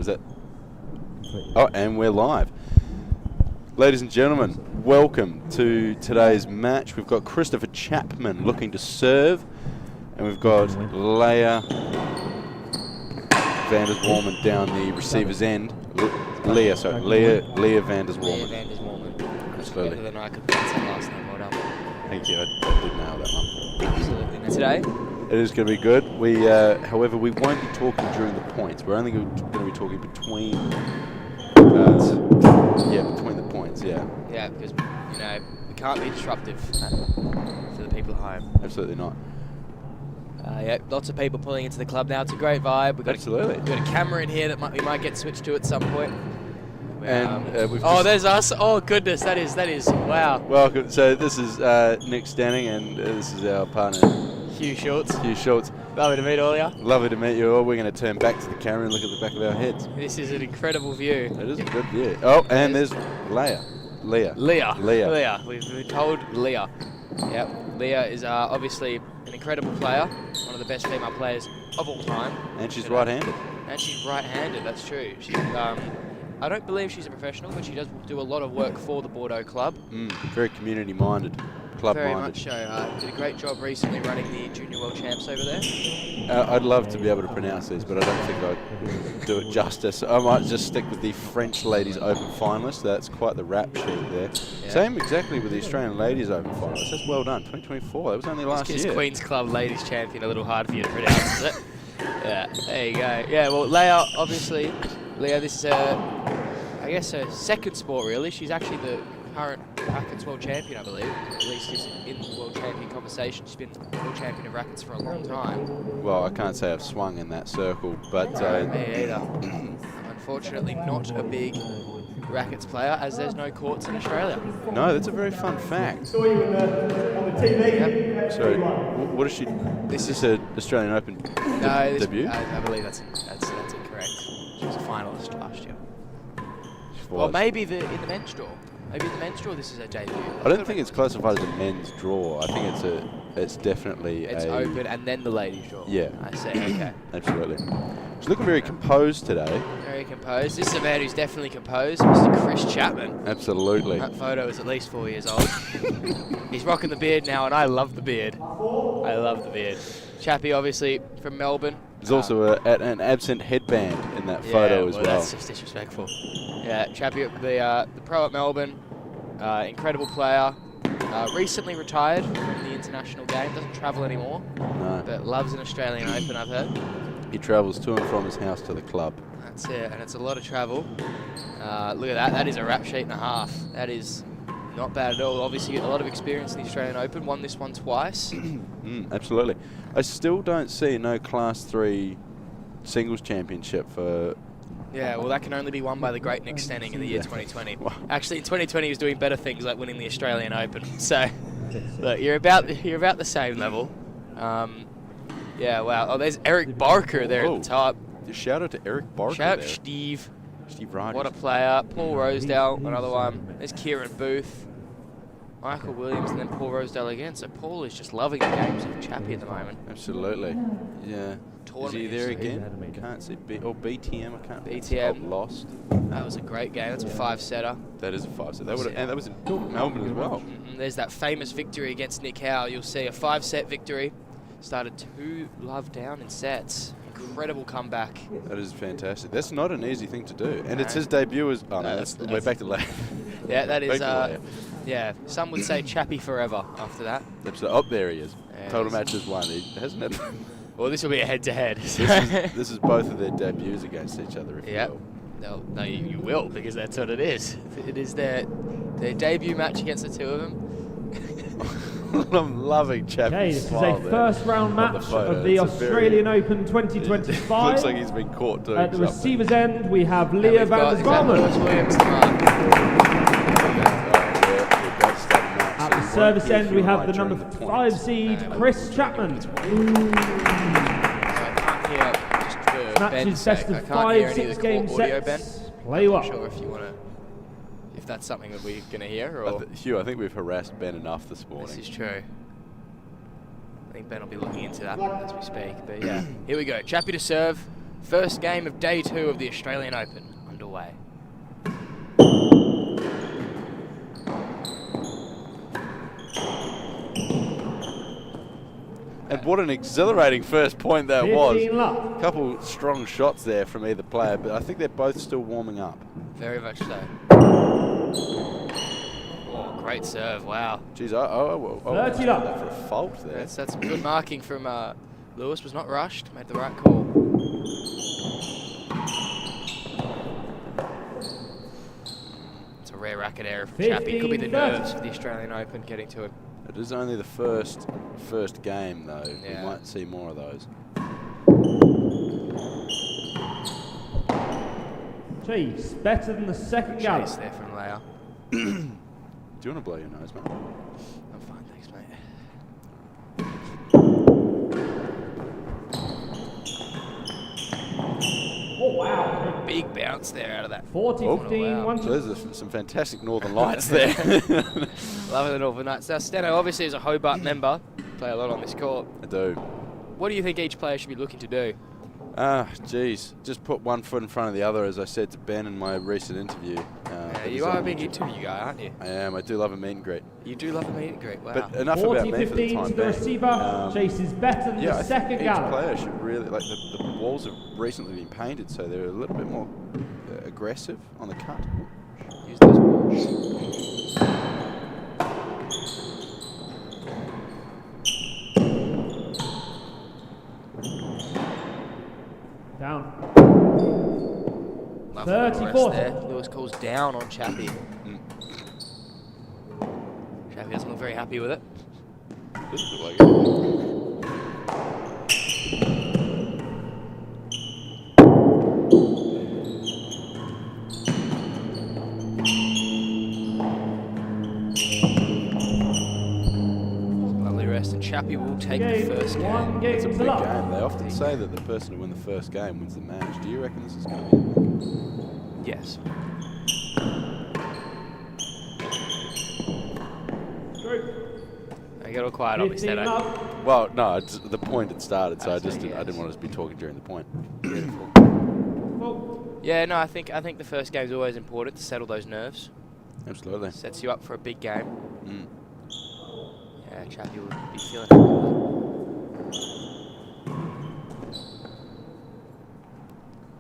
it? Oh, and we're live. Ladies and gentlemen, welcome to today's match. We've got Christopher Chapman looking to serve, and we've got Leah van der Zwalmen down the receiver's end. Leah van der Zwalmen. Absolutely. Better than I could pronounce that last name. Well done. Thank you. I did nail that one. Absolutely. And today? It is going to be good. However, we won't be talking during the points. We're only going to be talking between. Between the points. Yeah. Yeah, because we can't be disruptive for the people at home. Absolutely not. Lots of people pulling into the club now. It's a great vibe. We've got Absolutely. We've got a camera in here that we might get switched to at some point. And there's us. Oh goodness, that is wow. Welcome. So this is Nick Stanning, and this is our partner Hugh Schultz. Lovely to meet all of you. Lovely to meet you all. We're going to turn back to the camera and look at the back of our heads. This is an incredible view. It is a good view. Oh, and there's Leah. We've been told Leah. Yep. Leah is obviously an incredible player, one of the best female players of all time. And she's right-handed. That's true. I don't believe she's a professional, but she does do a lot of work for the Bordeaux club. Very community-minded, club-minded. Very much so. Did a great job recently running the Junior World Champs over there. I'd love to be able to pronounce these, but I don't think I'd do it justice. I might just stick with the French Ladies Open finalists. That's quite the rap sheet there. Yeah. Same exactly with the Australian Ladies Open finalists. That's well done. 2024. That was only last year. Queen's Club Ladies Champion, a little hard for you to pronounce, is it? Yeah, there you go. Yeah, well, Leah, obviously, this is her second sport, really. She's actually the current rackets world champion, I believe. At least she's in the world champion conversation. She's been world champion of rackets for a long time. Well, I can't say I've swung in that circle, but... me either. I'm unfortunately not a big rackets player, as there's no courts in Australia. No, that's a very fun fact. Saw you on the TV. Yep. So, what is she... This is an Australian Open debut? I believe that's incorrect. She was a finalist last year. Well, maybe in the men's draw. Maybe in the men's draw this is her debut. I don't think it's classified as a men's draw. I think it's definitely It's open and then the ladies draw. Yeah. I see, okay. Absolutely. She's looking very composed today. Very composed. This is a man who's definitely composed, Mr. Chris Chapman. Absolutely. That photo is at least 4 years old. He's rocking the beard now, and I love the beard. Chappie, obviously, from Melbourne. There's also an absent headband in that photo as well. That's just disrespectful. Yeah, Chappie, the pro at Melbourne, incredible player. Recently retired from the international game, doesn't travel anymore, but loves an Australian Open, I've heard. He travels to and from his house to the club. That's it, and it's a lot of travel. Look at that, that is a rap sheet and a half. That is not bad at all. Obviously, a lot of experience in the Australian Open, won this one twice. Absolutely. I still don't see no Class 3 singles championship for... Yeah, well, that can only be won by the great Nick Stanning in the year 2020. Actually, in 2020, he was doing better things like winning the Australian Open. So, look, you're about the same level. Yeah, wow. Oh, there's Eric Barker there at the top. Shout out to Eric Barker. Shout out to Steve. Steve Rogers. What a player. Paul Rosedale, another one. There's Kieran Booth, Michael Williams, and then Paul Rosedale again. So Paul is just loving the games of Chappie at the moment. Absolutely. Yeah. Is he there again? Can't see. BTM, I can't. BTM. Lost. That was a great game. That's a 5-setter. That is a 5-setter. And that was in Melbourne as well. There's that famous victory against Nick Howe. You'll see a 5-set victory. Started 2-love down in sets. Incredible comeback. That is fantastic. That's not an easy thing to do. And it's his debut as... Oh, no, we're back to Leah. Yeah, that is... yeah, some would say Chappie forever after that. Oh, there he is. Yeah, Total match has won. He hasn't had... Well, this will be a head-to-head. This is both of their debuts against each other, if you will. No, you will, because that's what it is. It is their debut match against the two of them. I'm loving Chapman's Okay, this is a first-round match of the Australian Open 2025. Looks like he's been caught doing At the receiver's end, we have Leah van der Zwalmen. At the service end, we have the number 5 seed, Chris Chapman. Matches best of 5 6-game sets. Play you up. I'm not sure if that's something that we're going to hear. Or Hugh, I think we've harassed Ben enough this morning. This is true. I think Ben will be looking into that as we speak. But yeah, here we go. Chappie to serve. First game of day 2 of the Australian Open underway. And what an exhilarating first point that 15 was. love. A couple strong shots there from either player, but I think they're both still warming up. Very much so. Oh, great serve, wow. Geez, I 30 that love. for a fault there. That's some good marking from Lewis, was not rushed, made the right call. It's a rare racket error from Chappie. Could be the 15-30. nerves for the Australian Open getting to him. It is only the first game, though. Yeah. We might see more of those. Chase, better than the second gallop. Chase there from Leia. Do you want to blow your nose, mate? I'm fine, thanks, mate. Oh, wow. Big bounce there out of that. 40, Oh, 15, wow. 1, So those are some fantastic Northern Lights there. Loving the Northern Lights. Now, Steno obviously is a Hobart member. Play a lot on this court. I do. What do you think each player should be looking to do? Geez, just put one foot in front of the other, as I said to Ben in my recent interview. You are a big interview guy, aren't you? I am. I do love a meet and greet. You do love a meet and greet. Wow. But enough 40, about me for the 15 time to the being. receiver. Chase is better than Yeah, the I second think each gallop. player should really, like the walls have recently been painted, so they're a little bit more aggressive on the cut. Use those walls. Down. Love 30, the rest 40. there. Lewis calls down on Chappie. Mm. Chappie doesn't look very happy with it. Doesn't look like it. Lovely rest, and Chappie will take the first game. One It's a game big to game. love. They often say that the person who wins the first game wins the match. Do you reckon this is going to be? Yes. I got all quiet on me, 15 Steno. love. Well, no, it's, the point had started, so I see, didn't yes. want to be talking during the point. Beautiful. Oh, Yeah, no, I think the first game is always important to settle those nerves. Absolutely. Sets you up for a big game. Mm. Yeah, Chappie would be feeling happy with that.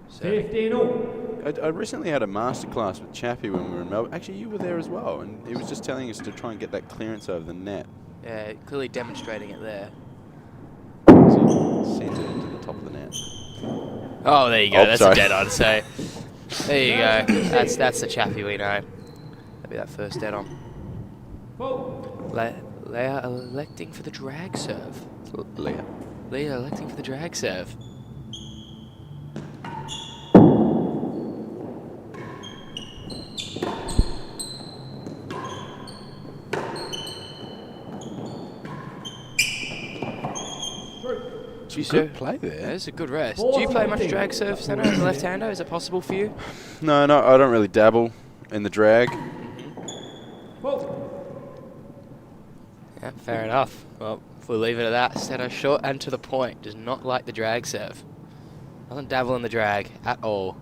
So, 15 all. I recently had a masterclass with Chappie when we were in Melbourne. Actually, you were there as well, and he was just telling us to try and get that clearance over the net. yeah, clearly demonstrating it there. So sent it into the top of the net. Oh, there you go. Oh, That's sorry. a dead, I'd say. There you go. That's the Chappie we know. That'd be that first dead on. Whoa. Leia electing for the drag serve. Leah. Leia electing for the drag serve. Good play there. That's a good rest. Do you play much drag serve, Steno, as a left-hander? Is it possible for you? No, I don't really dabble in the drag. Whoa. Yeah, fair enough. Well, if we leave it at that, Steno short and to the point. Does not like the drag serve. Doesn't dabble in the drag at all.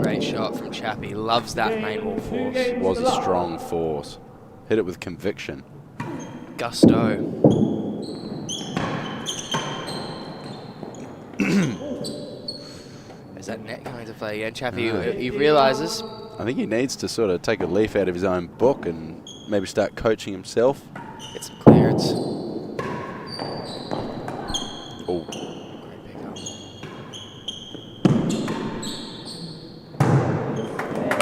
Great shot from Chappie. Loves that main wall force. Was a strong force. Hit it with conviction. Gusto. Is that net going to play again? Chappie, he realises. I think he needs to sort of take a leaf out of his own book and maybe start coaching himself. Get some clearance. Oh, Great pickup.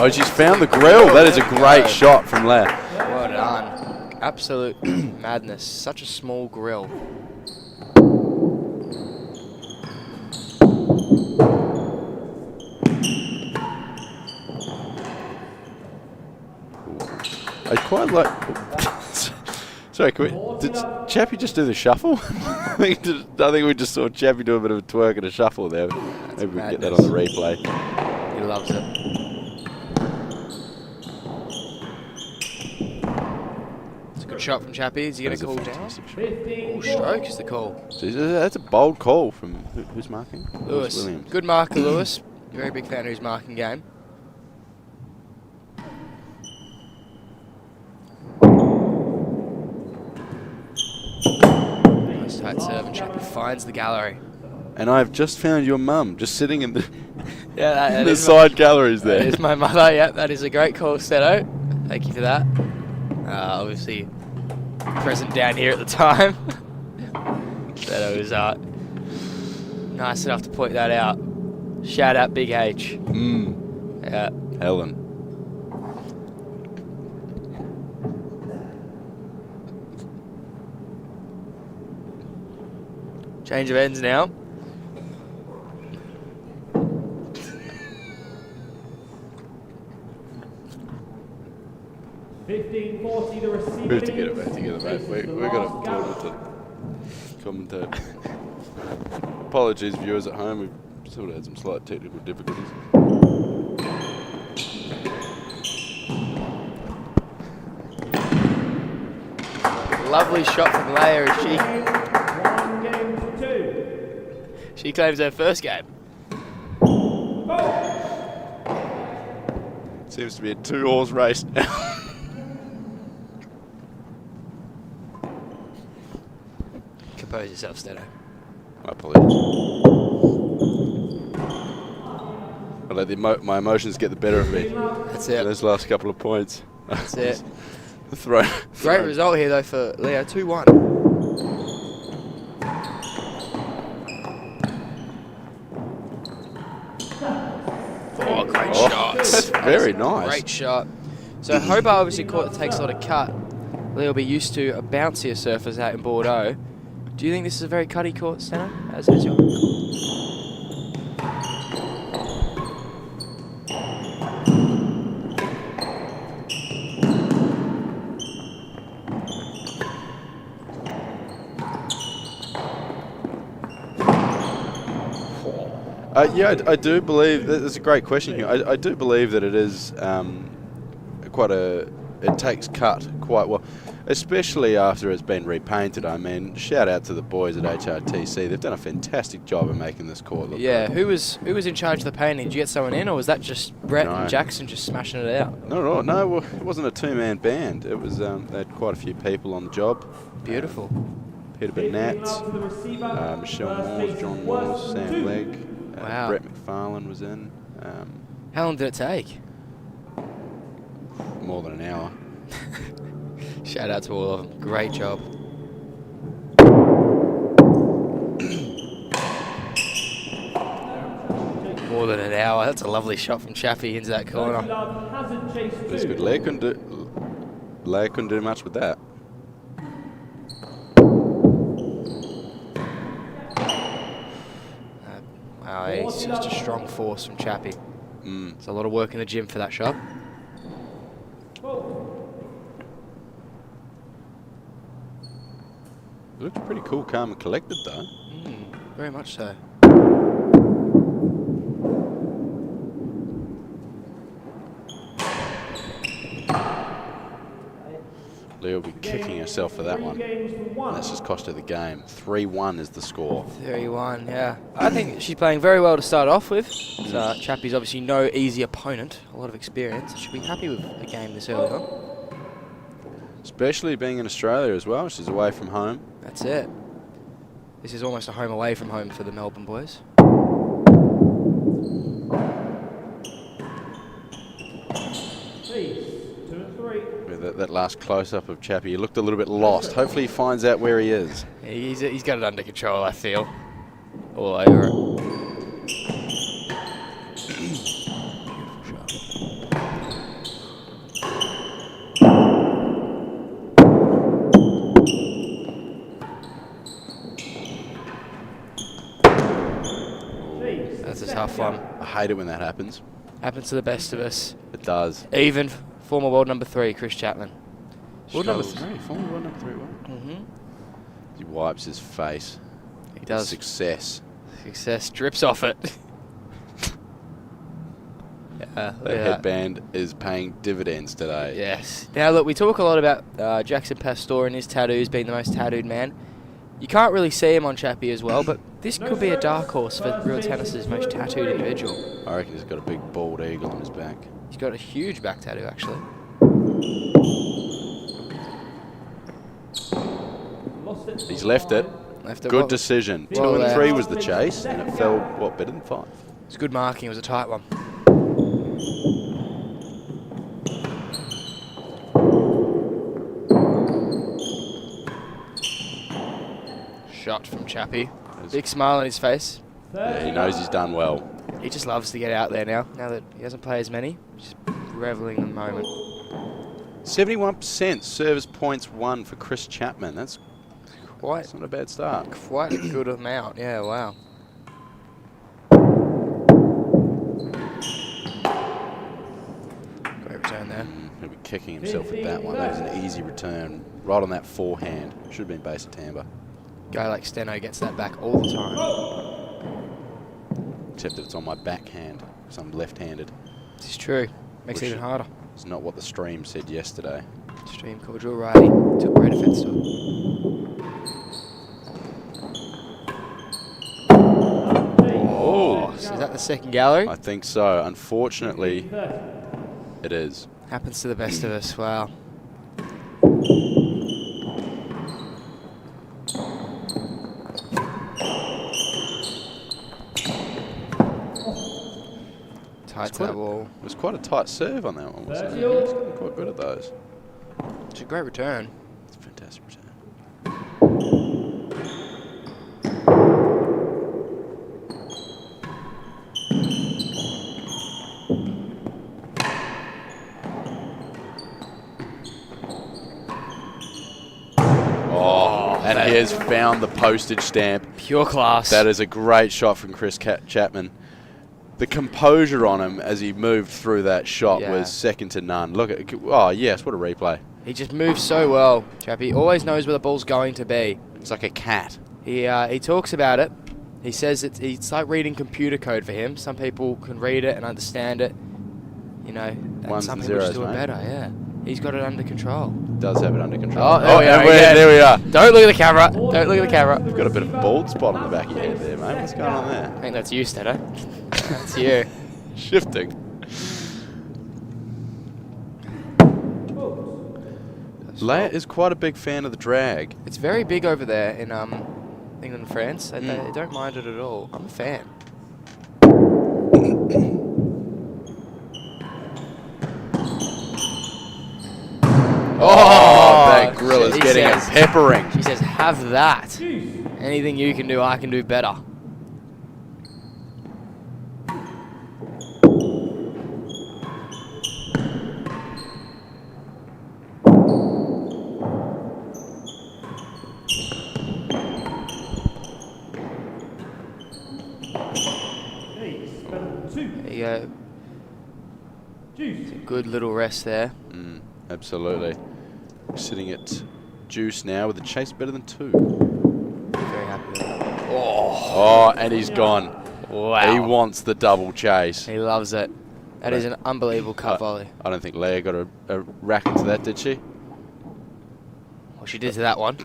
oh, she's found the grill. That is a great shot from Leah. Well done. Absolute madness. Such a small grill. I quite like. Sorry, did Chappie just do the shuffle? I think we just saw Chappie do a bit of a twerk and a shuffle there. Maybe we can get that on the replay. He loves it. shot from Chappie. Is he going to call down? Stroke is the call. So that's a bold call from who's marking? Lewis. Williams. Good marker, Lewis. Very big fan of his marking game. Nice tight serve, and Chappie finds the gallery. And I've just found your mum just sitting in the Yeah, the side galleries there. That is my mother. Yeah, that is a great call, Steto. Thank you for that. Obviously, present down here at the time. Steto was nice enough to point that out. Shout out Big H. Yeah. Helen. Change of ends now. We have to get it back together, mate. We're going to talk to commentate. Apologies, viewers at home. We've sort of had some slight technical difficulties. Lovely shot from Leia as she claims her first game. Seems to be a 2-horse race now. Compose yourself, Steto. My apologies. I let my emotions get the better of me. That's it. Those last couple of points. That's it. Great result here, though, for Leo. 2-1. Oh, great shot. That's very nice. Great shot. So Hobart obviously court that takes a lot of cut. Leo will be used to a bouncier surface out in Bordeaux. Do you think this is a very cutty court, Steno? As your yeah, I do believe that's a great question here. I do believe that it is it takes cut quite well, especially after it's been repainted. I mean, shout out to the boys at HRTC. They've done a fantastic job of making this court look yeah, good. who was in charge of the painting? Did you get someone in, or was that just Brett and Jackson just smashing it out? No, well, it wasn't a 2-man band. It was they had quite a few people on the job. Beautiful. Peter Burnett, Michelle Moores, John Moores, Sam Legg. Wow. Brett McFarlane was in. How long did it take? More than an hour. Shout out to all of them. Great job. More than an hour. That's a lovely shot from Chappie into that corner. That's good. Leia couldn't do much with that. Wow, it's just a strong force from Chappie. It's a lot of work in the gym for that shot. It looks pretty cool, calm and collected though. Very much so. Leah will be kicking herself for that one. That's just cost her the game. 3-1 is the score. 3-1, yeah. I think she's playing very well to start off with. So Chappie's obviously no easy opponent. A lot of experience. She'll be happy with a game this early on. Especially being in Australia as well. She's away from home. That's it. This is almost a home away from home for the Melbourne boys. With that last close-up of Chappie, he looked a little bit lost. Hopefully he finds out where he is. He's got it under control, I feel. All over it. That's a tough one. I hate it when that happens. Happens to the best of us. It does. Even former world number 3, Chris Chapman. World number 3? Former world number 3, what? He wipes his face. He does. Success. Success drips off it. Yeah, The headband is paying dividends today. Yes. Now, look, we talk a lot about Jackson Pastor and his tattoos being the most tattooed man. You can't really see him on Chappie as well, but this could be a dark horse for real tennis's most tattooed individual. I reckon he's got a big bald eagle on his back. He's got a huge back tattoo, actually. He's left it. Good decision. 2 and 3 was the chase, and it fell, what, better than 5? It's good marking. It was a tight one. Shot from Chappie. Big smile on his face. Yeah, he knows he's done well. He just loves to get out there now that he doesn't play as many. Just reveling in the moment. 71% service points won for Chris Chapman. That's not a bad start. Quite a good amount. Yeah, wow. Great return there. He'll be kicking himself at that one. That was an easy return. Right on that forehand. Should have been base of timber. Guy like Steno gets that back all the time. Except that it's on my backhand, because I'm left-handed. This is true. Makes it even harder. It's not what the stream said yesterday. Stream called you a righty. Took great offense to it. Oh, so is that the second gallery? I think so. Unfortunately, it is. Happens to the best of us. Wow. Tight to that wall. It was quite a tight serve on that one, wasn't it? He's quite good at those. It's a great return. It's a fantastic return. And he has found the postage stamp. Pure class. That is a great shot from Chris Chapman. The composure on him as he moved through that shot was second to none. Look at it. Oh, yes, what a replay. He just moves so well, Chappie. He always knows where the ball's going to be. It's like a cat. He talks about it. He says it's like reading computer code for him. Some people can read it and understand it, you know. And Ones some and people just zeros, do it mate. better, yeah. He's got it under control. Does have it under control. Oh, there we are. Don't look at the camera. Don't look at the camera. You've got a bit of a bald spot on the back of your head there, mate. What's going on there? I think that's you, Steno. That's you. Shifting. Leia is quite a big fan of the drag. It's very big over there in England and France. They don't mind it at all. I'm a fan. Oh, that grill is getting a peppering. She says, have that. Anything you can do, I can do better. There you go. It's a good little rest there. Absolutely. Sitting at juice now with a chase better than 2. Very happy with that. Oh, and he's gone. Wow. He wants the double chase. He loves it. That is an unbelievable cut volley. I don't think Leia got a rack into that, did she? Well, she did to that one.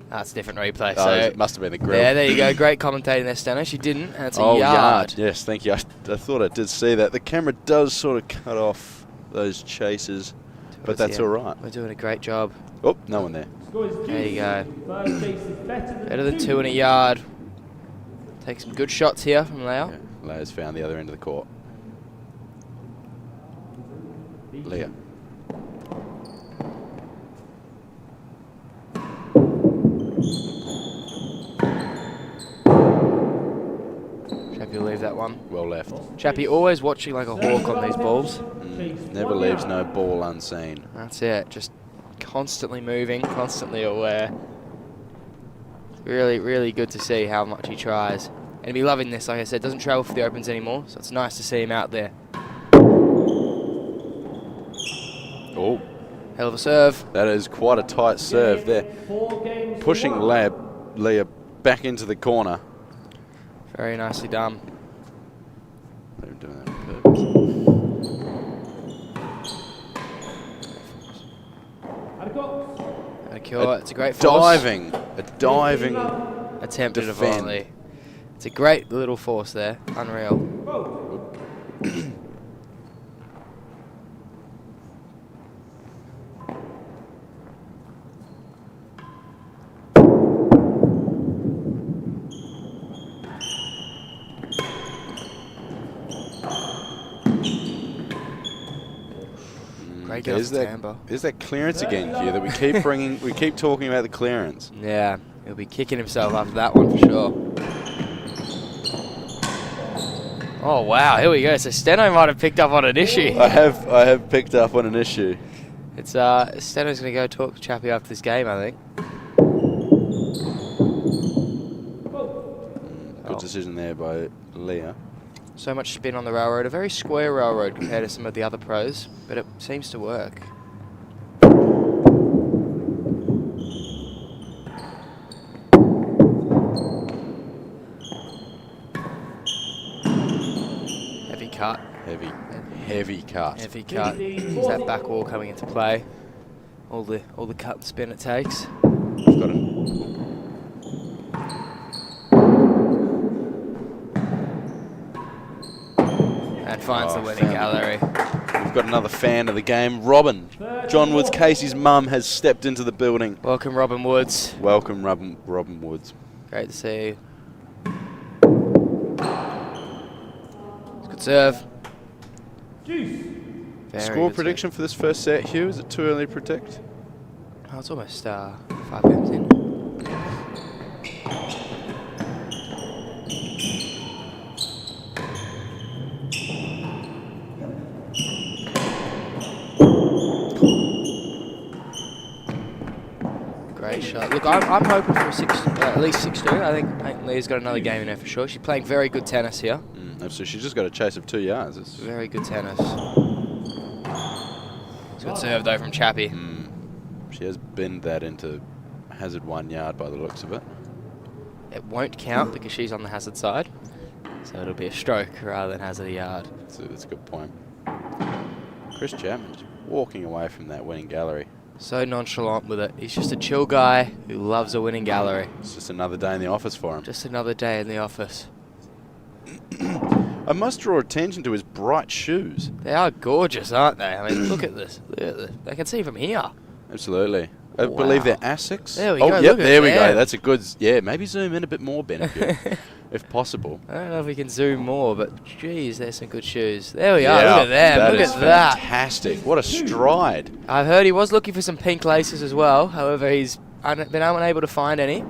That's a different replay. Oh, So it must have been the grill. yeah, there you go. Great commentating there, Steno. She didn't, and it's a yard. yard. Yes, thank you. I thought I did see that. The camera does sort of cut off those chases, but that's all right. We're doing a great job. Oh, no one there. There you go. Better than 2 and a yard. Take some good shots here from Leia. Yeah, Leia's found the other end of the court. Leia. Chappie will leave that one. Well left. Chappie always watching like a hawk on these balls. Never leaves no ball unseen. That's it. Just constantly moving, constantly aware. Really, really good to see how much he tries. And he'll be loving this, like I said. Doesn't travel for the Opens anymore, so it's nice to see him out there. Oh. Hell of a serve. That is quite a tight serve there. Pushing Leia back into the corner. Very nicely done. They're doing that on purpose. secure. It's a great force. A diving Attempted a defend. volley. It's a great little force there. Unreal. Great get off the timber. There's that clearance again here that we keep bringing. We keep talking about the clearance. Yeah, he'll be kicking himself after that one for sure. Oh wow, here we go. So Steno might have picked up on an issue. I have picked up on an issue. It's Steno's gonna go talk to Chappie after this game, I think. Good decision there by Leah. So much spin on the railroad, a very square railroad compared to some of the other pros, but it seems to work. Heavy cut. Heavy cut. Heavy cut. Is that back wall coming into play? All the cut and spin it takes. We've got an And finds the winning gallery. We've got another fan of the game, Robin. John Woods, Casey's mum, has stepped into the building. Welcome, Robin Woods. Welcome, Robin Woods. Great to see you. It's a good serve. Very Score good prediction for this first set, Hugh? Is it too early to predict? serve. Oh, it's almost 5 games in. Great shot. Look, I'm hoping for at least 6-2. I think Leah's got another game in her for sure. She's playing very good tennis here. So she's just got a chase of 2 yards. It's Very good tennis. It's a good serve though from Chappie. She has bent that into hazard 1 yard by the looks of it. It won't count because she's on the hazard side. So it'll be a stroke rather than hazard a yard. That's a good point. Chris Chapman just walking away from that winning gallery. So nonchalant with it. He's just a chill guy who loves a winning gallery. It's just another day in the office for him. Just another day in the office. I must draw attention to his bright shoes. They are gorgeous, aren't they? I mean, look at this. Look at this. I can see from here. Absolutely. I Wow. believe they're Asics. There we oh, go, Yep, look at there we them. go. That's a good. Yeah, maybe zoom in a bit more, Ben, if possible. I don't know if we can zoom more, but geez, there's some good shoes. There we are. Look at them. Look is at that. fantastic. What a stride. I've heard he was looking for some pink laces as well. However, he's been unable to find any.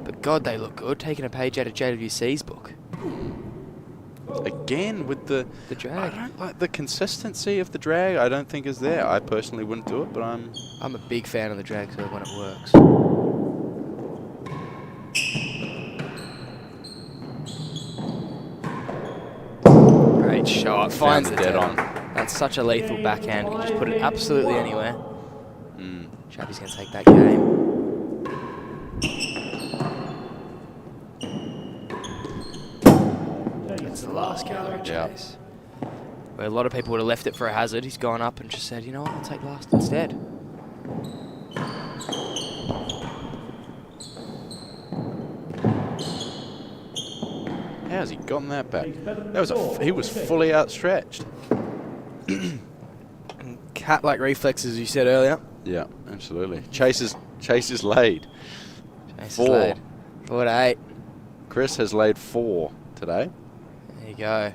But God, they look good. Taking a page out of JWC's book. Again with the drag. I don't like the consistency of the drag. I don't think is there. I personally wouldn't do it, but I'm a big fan of the drag serve when it works. Great shot. Finds the dead on. That's such a lethal backhand. You can just put it absolutely anywhere. Chappie's going to take that game. It's the last gallery chase. Where a lot of people would have left it for a hazard. He's gone up and just said, you know what, I'll take last instead. How's he gotten that back? That was he was fully outstretched. Cat-like reflexes, you said earlier. Yeah, absolutely. Chase is laid. Chase 4. is laid. 4 to 8. Chris has laid 4 today. There you go.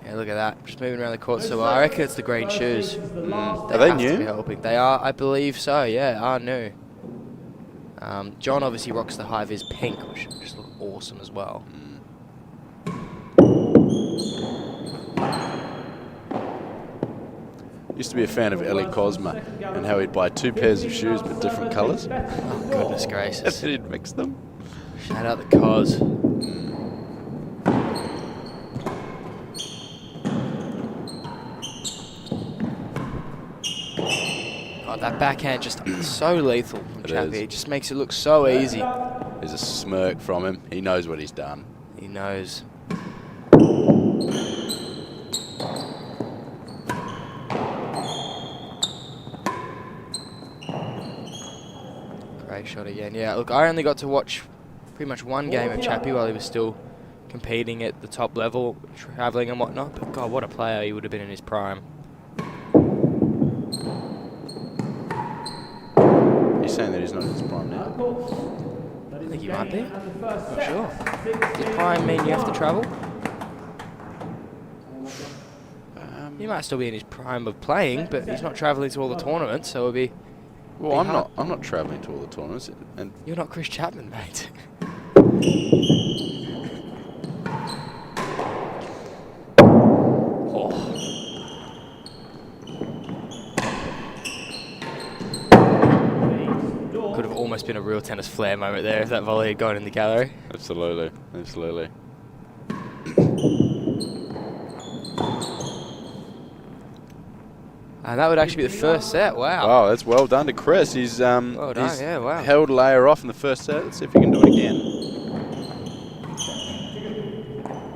Yeah, look at that. Just moving around the court so well. I reckon it's the green shoes. Are they have to new? be helping. They are, I believe so, yeah, are new. John obviously rocks the high-vis pink, which just look awesome as well. Used to be a fan of Ellie Cosma and how he'd buy 2 pairs of shoes but different colours. Oh, goodness gracious. And he'd mix them. Shout out the Cos. God, that backhand just so lethal from Chappie. It just makes it look so easy. There's a smirk from him. He knows what he's done. He knows. Great shot again. Yeah, look, I only got to watch pretty much one game of Chappie while he was still competing at the top level, travelling and whatnot. But God, what a player he would have been in his prime. He's saying that he's not in his prime now. I think he might be. Not sure. Does prime mean you have to travel? He might still be in his prime of playing, but he's not travelling to all the tournaments, so it'll be. Well, I'm not travelling to all the tournaments, and you're not Chris Chapman, mate. Could have almost been a real tennis flair moment there if that volley had gone in the gallery. Absolutely, absolutely. And that would actually be the first set. Wow. Wow, that's well done to Chris. He's well done, he's yeah, wow. held Leia off in the first set. Let's see if he can do it again.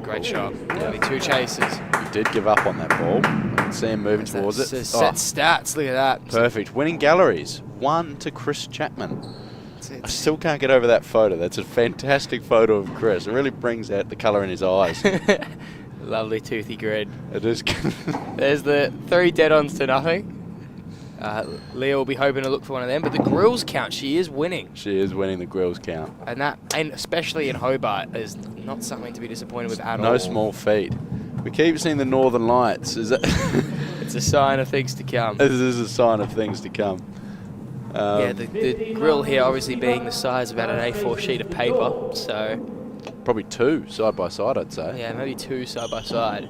Great shot. Only 2 chases. He did give up on that ball. I can see him moving towards it. Set stats, look at that. Perfect. Winning galleries. 1 to Chris Chapman. I still can't get over that photo. That's a fantastic photo of Chris. It really brings out the colour in his eyes. Lovely toothy grin. It is. There's the 3 dead-ons to nothing. Leah will be hoping to look for one of them, but the grills count. She is winning. She is winning the grills count. And especially in Hobart, is not something to be disappointed with at all. No small feat. We keep seeing the Northern Lights. Is that? It's a sign of things to come. This is a sign of things to come. Yeah, the grill here obviously being the size of about an A4 sheet of paper, so. Probably 2 side by side, I'd say. Yeah, maybe 2 side by side.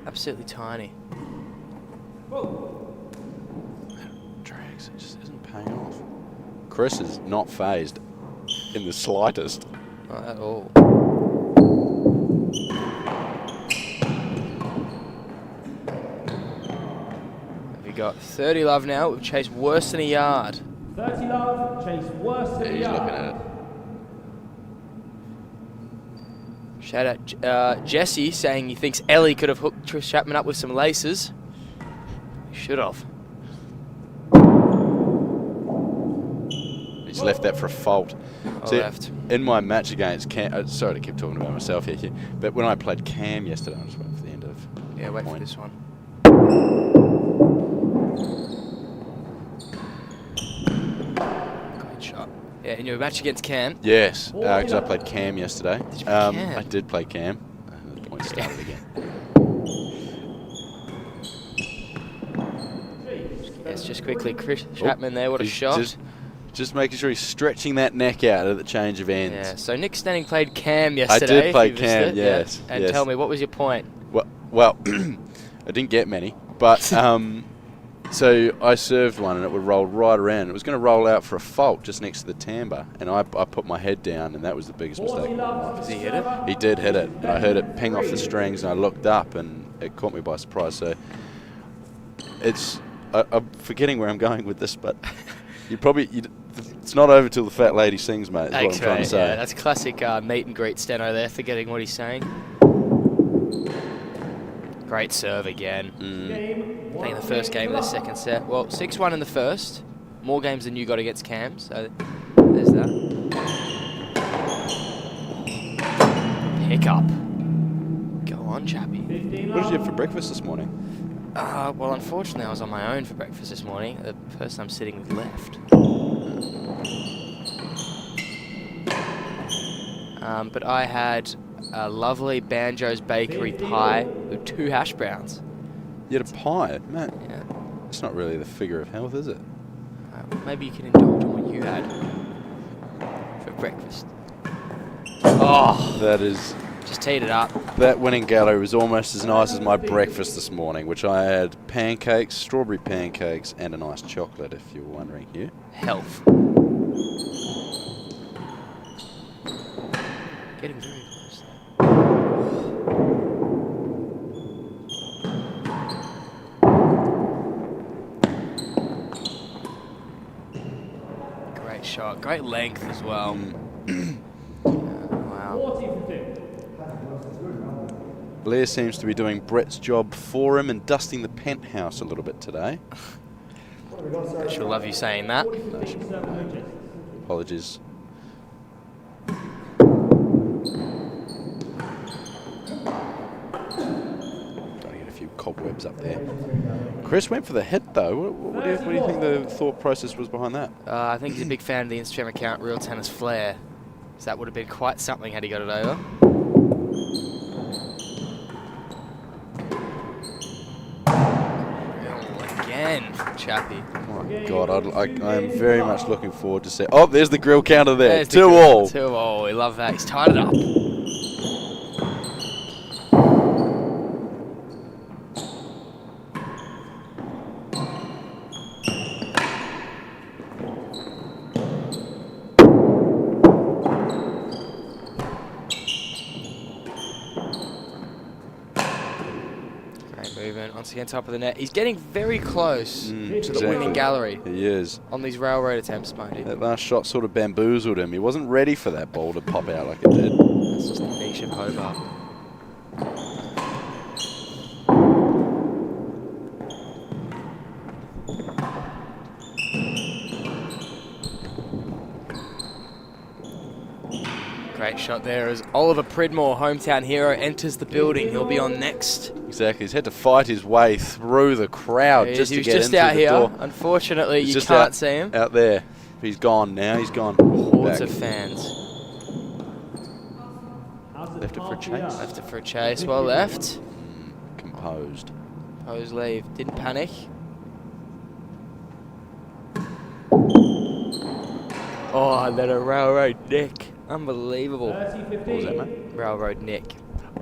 Absolutely tiny. Drags, it just isn't paying off. Chris is not phased in the slightest. Not at all. We got 30 love now. We've chased worse than a yard. 30 love, chase worse than a He's yard. looking at it. Shout out Jesse saying he thinks Ellie could have hooked Chris Chapman up with some laces. Should have. He's left that for a fault. See, Left. in my match against Cam, sorry to keep talking about myself here, but when I played Cam yesterday, I'm just waiting for the end of. Yeah, wait point. for this one. Great shot. Yeah, in your match against Cam. Yes, because I played Cam yesterday. Did you play Cam? I did play Cam. The point started again. Yes, just quickly, Chris Chapman there. What a He's shot. Just making sure he's stretching that neck out at the change of ends. Yeah. So Nick Stanning played Cam yesterday. I did play if you missed Cam, it. yes. Yeah. And yes. tell me, what was your point? Well, I didn't get many, but so I served one and it would roll right around. It was going to roll out for a fault just next to the timbre, and I put my head down, and that was the biggest mistake of my life. Did he hit it? He did hit it, and I heard it ping off the strings, and I looked up, and it caught me by surprise. So I'm forgetting where I'm going with this, but it's not over till the fat lady sings, mate, is what I'm trying to say. Yeah, that's classic meet and greet steno there, forgetting what he's saying. Great serve again. Playing the first game of the second set. Well, 6-1 in the first. More games than you got against Cam, so there's that. Pick up. Go on, Chappie. What did you have for breakfast this morning? Well, unfortunately, I was on my own for breakfast this morning. The person I'm sitting with left. But I had a lovely Banjo's Bakery pie with 2 hash browns. You had a pie? Man, Yeah. it's not really the figure of health, is it? Maybe you can indulge on what you had for breakfast. Oh, That is... just teed it up. That winning gallery was almost as nice as my breakfast this morning, which I had pancakes, strawberry pancakes, and a nice chocolate, if you were wondering here. Health. Getting very close there. Great shot. Great length as well. Wow. Blair seems to be doing Brett's job for him and dusting the penthouse a little bit today. She'll love you saying that. Apologies. Trying to get a few cobwebs up there. Chris went for the hit though. What do you think the thought process was behind that? I think he's a big fan of the Instagram account Real Tennis Flair. So that would have been quite something had he got it over. Again from Chappie. Oh my God, I am very much looking forward to see. Oh, there's the grill counter there. There's the 2-all. 2-all. We love that. He's tied it up. Movement once again, top of the net. He's getting very close to the winning gallery. He is. On these railroad attempts, mind you. That last shot sort of bamboozled him. He wasn't ready for that ball to pop out like it did. That's just the niche of Hobart. Great shot there as Oliver Pridmore, hometown hero, enters the building. He'll be on next. Exactly. He's had to fight his way through the crowd just to get into out the here. door. Unfortunately, you can't see him. Out there. He's gone now. He's gone. Hordes of fans. Left it for a chase. Left it for a chase. Well left. Composed. Composed leave. Didn't panic. Oh, and then a railroad nick. Unbelievable. What was that, mate? Railroad nick.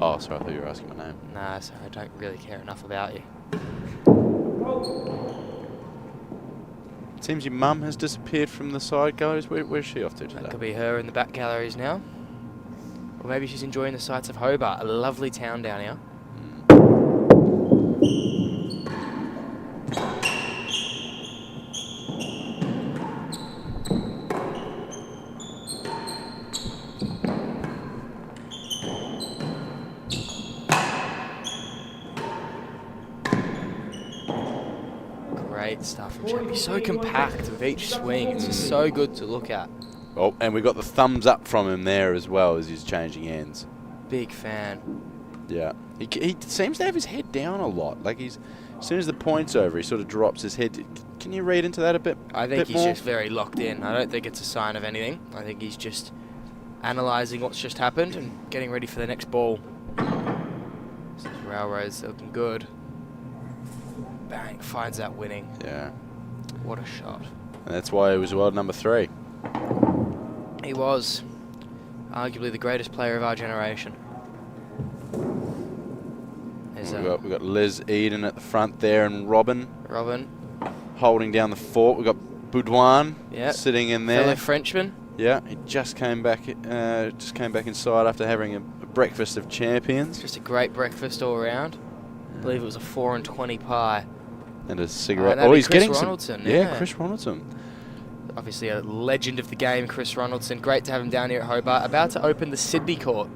Oh, sorry. I thought you were asking my name. Nah, sorry. I don't really care enough about you. It seems your mum has disappeared from the side galleries. Where's she off to today? That could be her in the back galleries now. Or maybe she's enjoying the sights of Hobart, a lovely town down here. Great stuff from Chappie. So compact with each swing. It's just so good to look at. Oh, and we got the thumbs up from him there as well as he's changing ends. Big fan. Yeah. He seems to have his head down a lot. Like as soon as the point's over, he sort of drops his head. Can you read into that a bit? I think he's more? just very locked in. I don't think it's a sign of anything. I think he's just analysing what's just happened and getting ready for the next ball. These railroads looking good. Bang, finds that winning. Yeah. What a shot. And that's why he was world number 3. He was arguably the greatest player of our generation. We've got Liz Eden at the front there and Robin holding down the fort. We've got Boudouin sitting in there. Fellow Frenchman. Yeah, he just came back inside after having a breakfast of champions. Just a great breakfast all around. I believe it was a 4 and 20 pie. And a cigarette. Oh, he's getting Ronaldson, some. Yeah, Chris Ronaldson. Obviously a legend of the game, Chris Ronaldson. Great to have him down here at Hobart. About to open the Sydney court,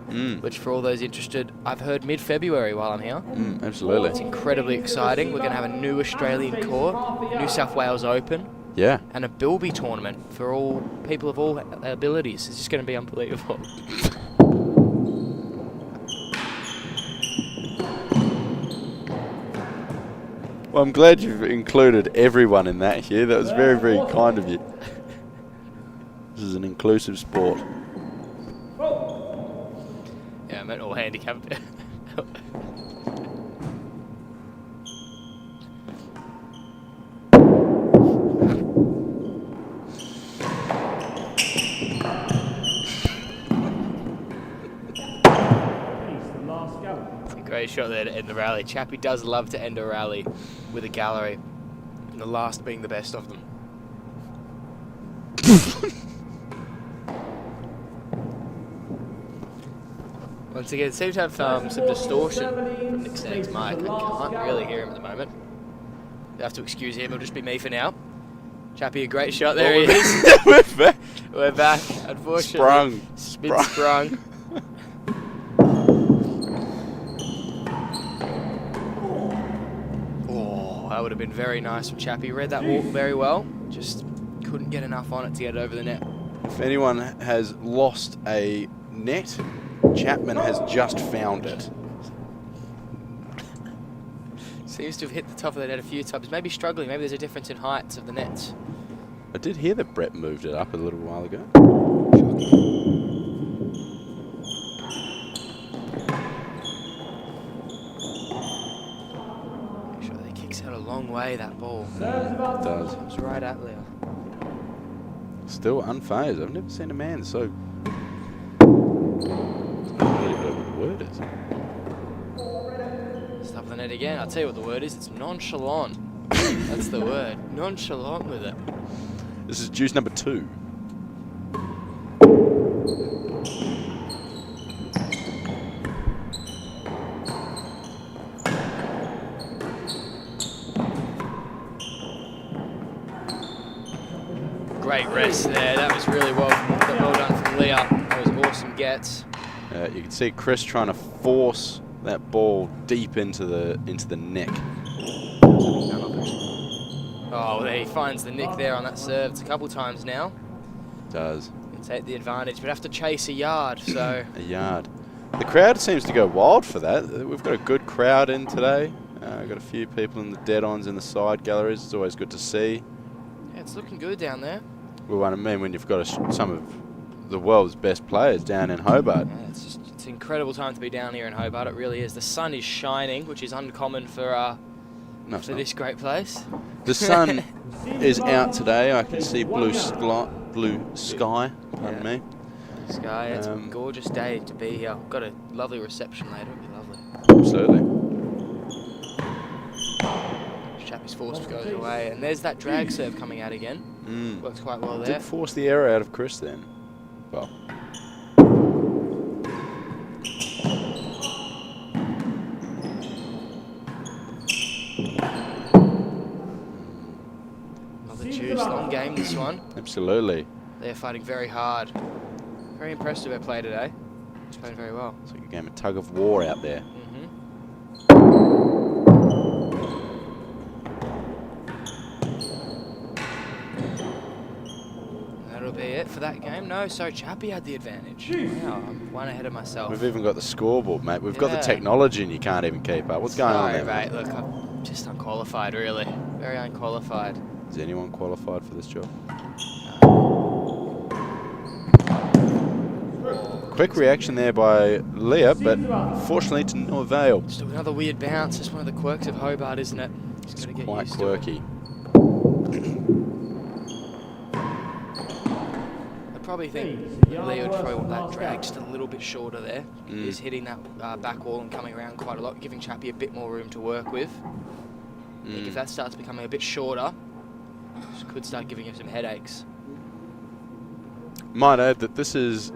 which for all those interested, I've heard mid-February while I'm here. Absolutely. It's incredibly exciting. We're going to have a new Australian court, New South Wales Open. Yeah. And a Bilby tournament for all people of all abilities. It's just going to be unbelievable. Well, I'm glad you've included everyone in that here. That was very, very kind of you. This is an inclusive sport. Yeah, I meant all handicapped. Great shot there to end the rally. Chappie does love to end a rally with a gallery, and the last being the best of them. Once again, it seems to have some distortion from Nick Stag's mic. I can't really hear him at the moment. You have to excuse him, it'll just be me for now. Chappie, a great shot. There he is. We're back. We're back, unfortunately. Sprung. That would have been very nice from Chappie. Read that walk very well. Just couldn't get enough on it to get it over the net. If anyone has lost a net, Chapman has just found it. Seems to have hit the top of the net a few times. Maybe struggling. Maybe there's a difference in heights of the nets. I did hear that Brett moved it up a little while ago. Make sure that it kicks out a long way, that ball. It does. It was right at Leo. Still unfazed. I've never seen a man so... I don't really know what the word is. Stop the net again. I'll tell you what the word is. It's nonchalant. That's the word. Nonchalant with it. This is juice number 2. Great rest there. That was really well done from Leah. That was awesome gets. You can see Chris trying to force that ball deep into the neck. Oh, there he finds the nick there on that serve. It's a couple times now. Does. Can take the advantage, but have to chase a yard. So a yard. The crowd seems to go wild for that. We've got a good crowd in today. Got a few people in the dead-ons in the side galleries. It's always good to see. Yeah, it's looking good down there. Well, I mean, when you've got some of the world's best players down in Hobart. Yeah, it's an incredible time to be down here in Hobart. It really is. The sun is shining, which is uncommon for this great place. The sun is out today. I can see blue sky. Pardon me. Sky. It's a gorgeous day to be here. Got a lovely reception later. It'll be lovely. Absolutely. Chappie's force goes away, and there's that drag serve coming out again. Works quite well there. Did force the error out of Chris then. Well. Another juice, long game this one. Absolutely. They're fighting very hard. Very impressed with their play today. It's playing very well. It's like a game of tug of war out there. That'll be it for that game. No, so Chappie had the advantage. Wow, I'm one ahead of myself. We've even got the scoreboard, mate. We've got the technology and you can't even keep up. What's going on there? Mate, look, I'm just unqualified, really. Very unqualified. Is anyone qualified for this job? Quick reaction there by Leah, but fortunately to no avail. Just another weird bounce. It's one of the quirks of Hobart, isn't it? It's quite quirky. I probably think Leah would probably want that drag just a little bit shorter there. He's hitting that back wall and coming around quite a lot, giving Chappie a bit more room to work with. I think if that starts becoming a bit shorter, it could start giving him some headaches. Might add that this is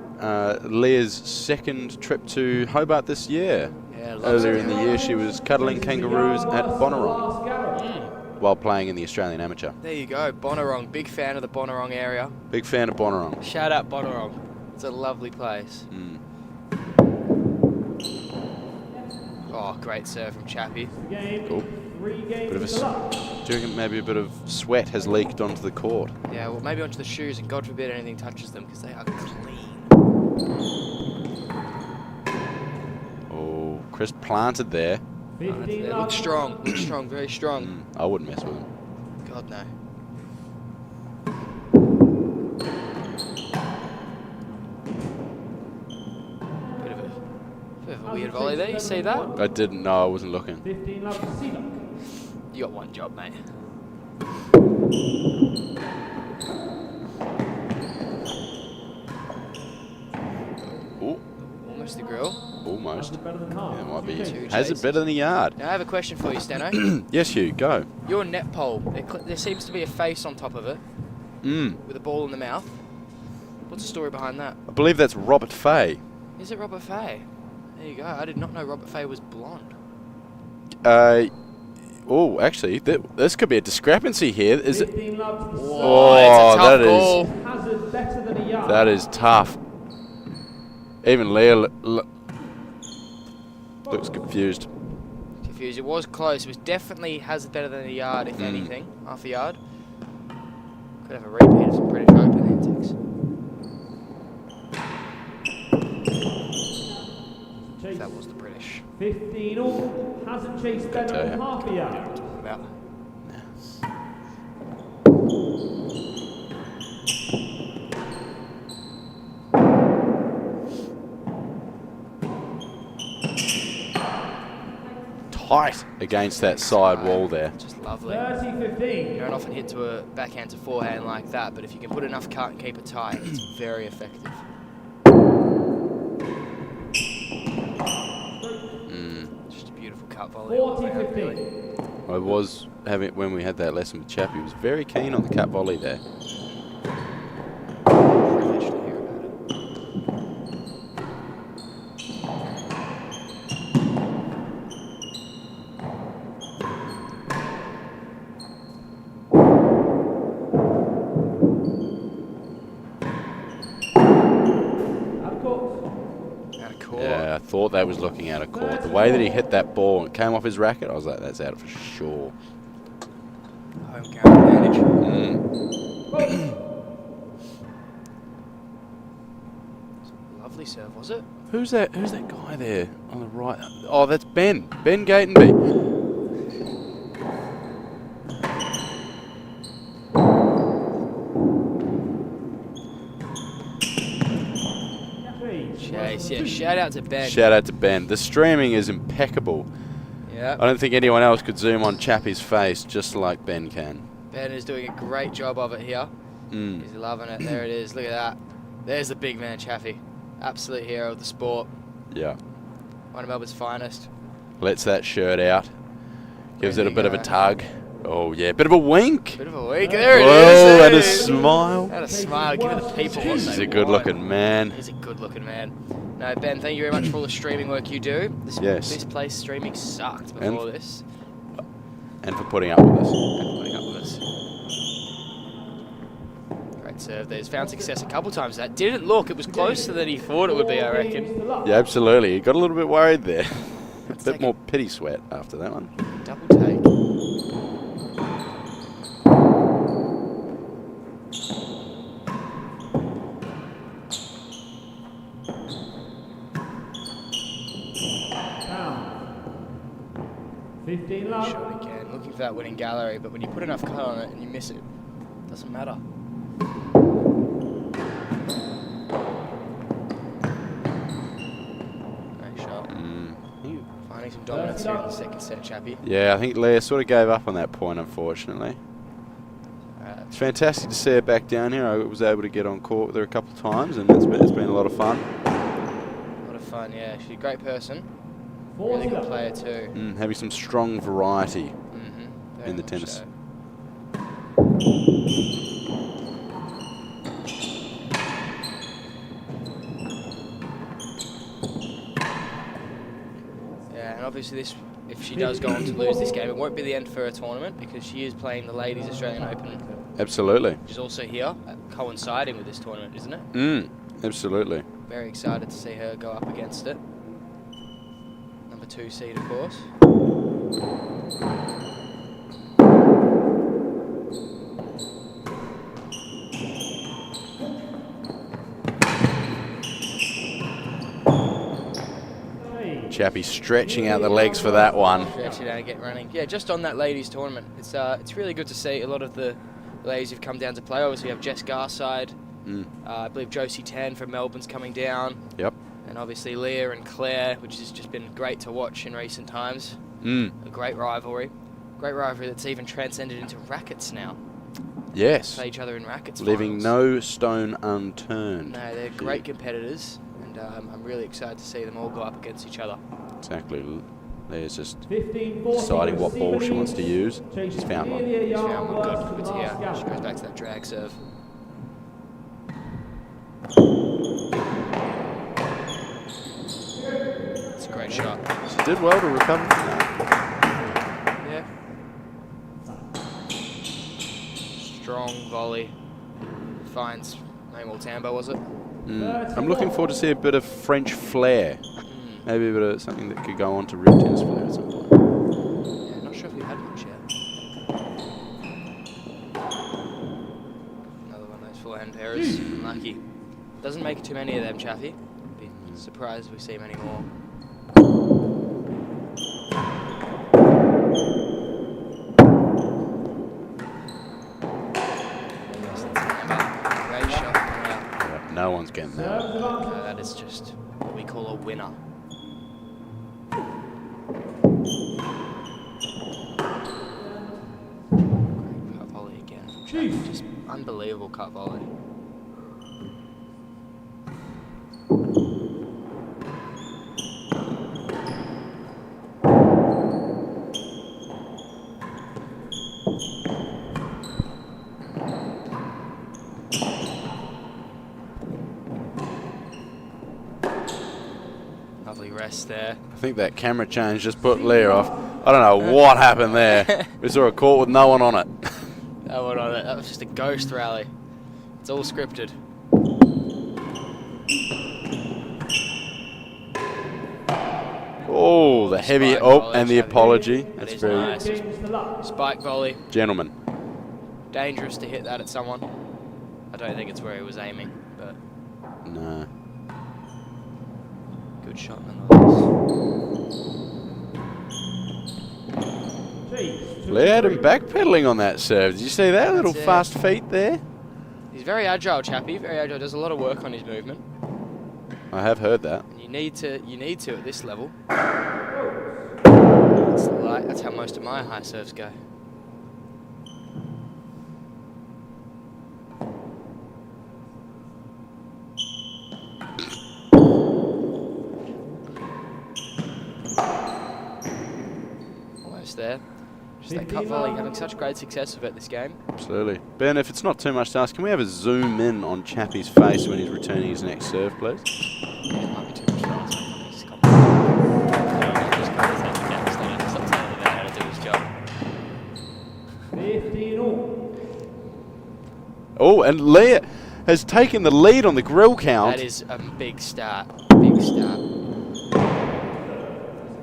Leah's second trip to Hobart this year. Yeah, earlier in the year she was cuddling kangaroos at Bonnarong while playing in the Australian Amateur. There you go, Bonnarong. Big fan of the Bonnarong area. Big fan of Bonnarong. Shout out Bonnarong. It's a lovely place. Oh, great serve from Chappie. Cool. Bit of do you reckon maybe a bit of sweat has leaked onto the court? Yeah, well, maybe onto the shoes, and God forbid anything touches them because they are clean. Oh, Chris planted there. It looks strong, very strong. I wouldn't mess with him. God, no. Bit of a weird volley there, you see that? I didn't know, I wasn't looking. You got one job, mate. Ooh. Almost the grill. Almost. Yeah, it might be. Two Has it chases. better than a yard? Now I have a question for you, Steno. Yes, Hugh, go. Your net pole, there seems to be a face on top of it with a ball in the mouth. What's the story behind that? I believe that's Robert Fay. Is it Robert Fay? There you go. I did not know Robert Fay was blonde. Oh, actually, this could be a discrepancy here. Is it? Whoa, it's a tough call. That is tough. Even Leah looks confused. It was close. It was definitely has it better than a yard, if anything. Half a yard. Could have a repeat of some British Open antics. if that was the British. 15 all. Hasn't chased Ben on half a yard. What I'm talking about. Tight against that side wall there. Just lovely. 30-15. You don't often hit to a backhand to forehand like that, but if you can put enough cut and keep it tight, it's very effective. Just a beautiful cut volley. 40-15. I was having, when we had that lesson with Chappie, he was very keen on the cut volley there. Privileged to hear about it. Yeah, I thought that was looking out of court. The way that he hit that ball and it came off his racket, I was like, that's out for sure. Home ground advantage. Lovely serve, was it? Who's that guy there on the right? Oh, that's Ben. Ben Gatenby. Chase, yeah, shout out to Ben. Shout out to Ben. The streaming is impeccable. Yeah. I don't think anyone else could zoom on Chappie's face just like Ben can. Ben is doing a great job of it here. He's loving it. There it is. Look at that. There's the big man, Chappie. Absolute hero of the sport. Yeah. One of Melbourne's finest. Lets that shirt out. Gives it a bit of a tug. Oh, yeah. Bit of a wink. Bit of a wink. There it is. Oh, and a smile. And a smile. Give it the people what He's they a good-looking man. He's a good-looking man. No, Ben, thank you very much for all the streaming work you do. This place streaming sucked before this. And for putting up with us. Great serve. There's found success a couple times. That didn't look. It was closer than he thought it would be, I reckon. Yeah, absolutely. He got a little bit worried there. A bit more pity sweat after that one. Double take. Shot again, looking for that winning gallery, but when you put enough cut on it and you miss it, it doesn't matter. Nice shot. Finding some dominance here in the second set, Chappie. Yeah, I think Leah sort of gave up on that point, unfortunately. It's fantastic to see her back down here. I was able to get on court with her a couple of times, and it's been a lot of fun. A lot of fun, yeah. She's a great person. Really good player too. Having some strong variety in the tennis. So. Yeah, and obviously this, if she does go on to lose this game, it won't be the end for her tournament because she is playing the Ladies Australian Open. Absolutely. Which is also here, coinciding with this tournament, isn't it? Absolutely. Very excited to see her go up against it. Number 2 seed, of course. Chappie stretching out the legs for that one. Stretch it out and get running. Yeah, just on that ladies tournament, it's really good to see a lot of the ladies who've come down to play. Obviously, we have Jess Garside. I believe Josie Tan from Melbourne's coming down. Yep. And obviously Leah and Claire, which has just been great to watch in recent times. A great rivalry. Great rivalry that's even transcended into rackets now. Yes. Play each other in rackets. Leaving no stone unturned. No, they're great competitors. And I'm really excited to see them all go up against each other. Exactly. Leah's just deciding what ball she wants to use. She's found one. She's found one. Good to hear. She goes back to that drag serve. It's a great shot. She did well to recover from that. Yeah. Strong volley. Finds Maymol Tambo, was it? I'm looking forward to see a bit of French flair. Maybe a bit of something that could go on to real tennis flair at some point. Yeah, not sure if we've had much yet. Another one of those forehand errors. Unlucky. Doesn't make too many of them, Chaffee. Be surprised if we see many more. no one's getting that. No, that is just what we call a winner. Great cut volley again from Chapman. Just unbelievable cut volley. Lovely rest there. I think that camera change just put Leah off. I don't know what happened there. We saw a court with no one on it. No one on it. That was just a ghost rally. It's all scripted. Oh, the heavy, and the apology. That's very nice. Spike volley. Gentlemen. Dangerous to hit that at someone. I don't think it's where he was aiming, but No. good shot nonetheless. Leah had him backpedaling on that serve. Did you see that little fast feet there? He's very agile, Chappie. Very agile. Does a lot of work on his movement. I have heard that. And you need to at this level. That's how most of my high serves go. Almost there. Just that cut volley, having such great success with it this game. Absolutely. Ben, if it's not too much to ask, can we have a zoom in on Chappie's face when he's returning his next serve, please? Yeah, it might be too much for us. He's got just got his head to catch that. Stop telling him how to do his job. 15 all. Oh, and Leah has taken the lead on the grill count. That is a big start. Big start.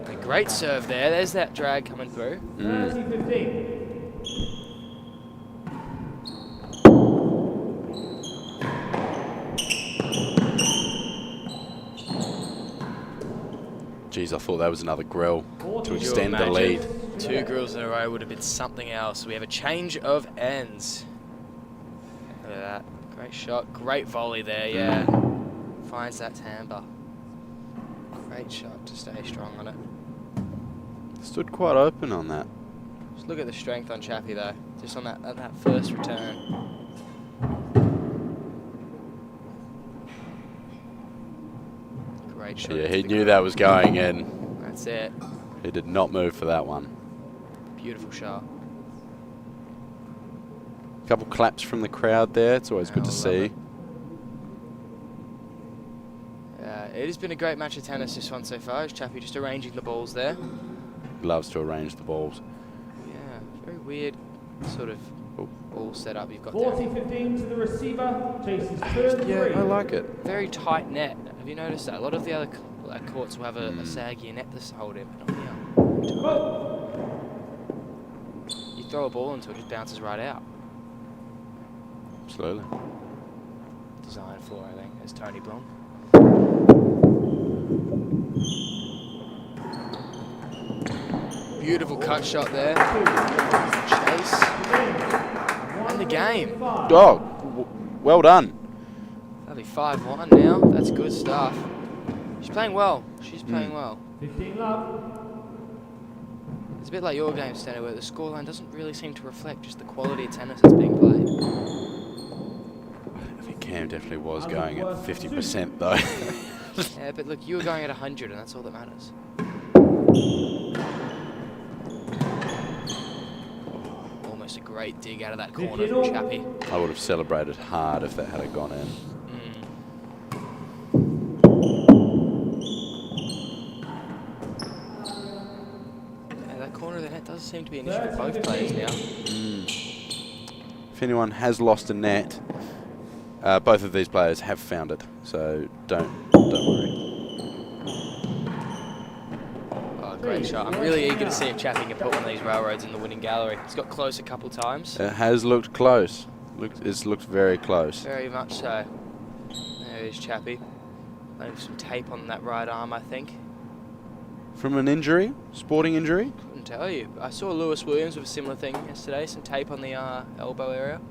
A great serve there. There's that drag coming through. 30-15. Jeez, I thought that was another grill to Could you extend the imagine? lead. 2 grills in a row would have been something else. We have a change of ends. Look at that. Great shot. Great volley there, yeah. Finds that tamper. Great shot to stay strong on it. Stood quite open on that. Just look at the strength on Chappie though. Just on that first return. Great shot. Yeah, he knew that was going in. That's it. He did not move for that one. Beautiful shot. A couple claps from the crowd there. It's always good to love see. It has been a great match of tennis this one so far. Is Chappie just arranging the balls there? Loves to arrange the balls. Yeah, very weird sort of ball setup you've got 40-15 to the receiver. Chases turn 3. Yeah, I like it. Very tight net. Have you noticed that? A lot of the other courts will have a saggier net to hold it, but not here. You throw a ball into it, it just bounces right out. Absolutely. Designed for, I think, as Tony Blom. Beautiful cut shot there. Chase. Won the game. Oh, well done. That'll be 5-1 now. That's good stuff. She's playing well. She's playing well. 15 love. It's a bit like your game, Stanley, where the scoreline doesn't really seem to reflect just the quality of tennis that's being played. I think Cam definitely was going at 50% though. Yeah, but look, you were going at 100, and that's all that matters. Almost a great dig out of that corner from Chappie. I would have celebrated hard if that had gone in. Yeah, that corner of the net does seem to be an issue for both players now. If anyone has lost a net, both of these players have found it, so don't worry. Oh, great shot. I'm really eager to see if Chappie can put one of these railroads in the winning gallery. He's got close a couple times. It has looked close. It's looked very close. Very much so. There is Chappie. Maybe some tape on that right arm, I think. From an injury? Sporting injury? Couldn't tell you. I saw Lewis Williams with a similar thing yesterday. Some tape on the elbow area.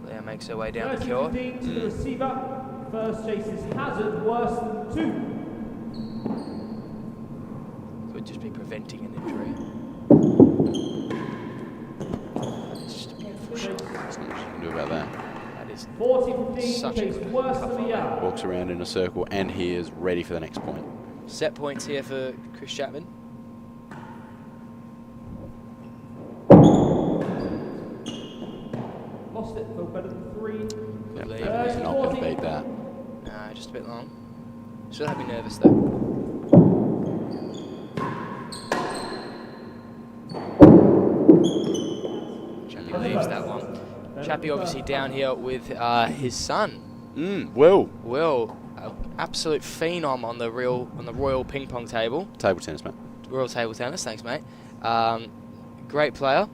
Yeah, Leah makes her way down the court. To the receiver. First chase is hazard, worse than 2. Could just be preventing an injury. It's just a beautiful shot. There's not much you can do about that. That is 40-15, such a chase good worse tough than the one. hour. Walks around in a circle, and he is ready for the next point. Set points here for Chris Chapman. Lost it for better than 3. Yep, Leah. he's not going to beat that. No, just a bit long. Still have me nervous though. Chappie leaves that one. Chappie obviously down here with his son. Will. Will, absolute phenom on the Royal Ping Pong table. Table tennis, mate. Royal Table Tennis, thanks mate. Great player.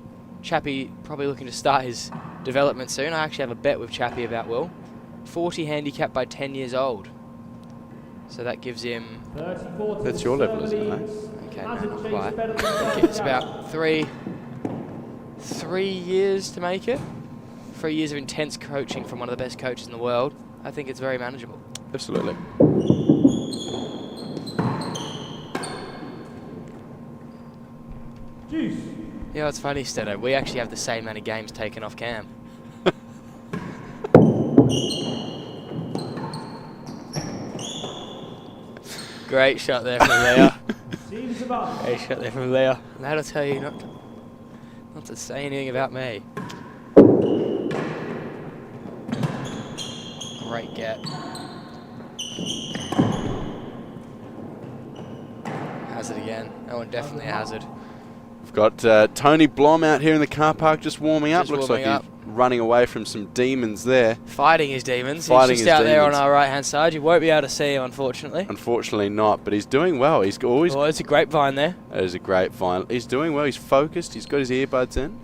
Chappie probably looking to start his development soon. I actually have a bet with Chappie about Will. 40 handicap by 10 years old. So that gives him... That's your level, isn't it, mate? Okay, no, not quite. I think it's about three years to make it. 3 years of intense coaching from one of the best coaches in the world. I think it's very manageable. Absolutely. Juice. Yeah, it's funny, Stedo. We actually have the same amount of games taken off cam. Great shot there from Leah. Great shot there from Leah. And that'll tell you not to say anything about me. Great get. Hazard again. That one definitely a hazard. We've got Tony Blom out here in the car park just warming up. Just Looks warming like he's running away from some demons there. Fighting his demons. Fighting he's his just out there on demons. our right-hand side. You won't be able to see him, unfortunately. Unfortunately not, but he's doing well. He's always... Oh, it's a grapevine there. That is a great final. He's doing well. He's focused. He's got his earbuds in.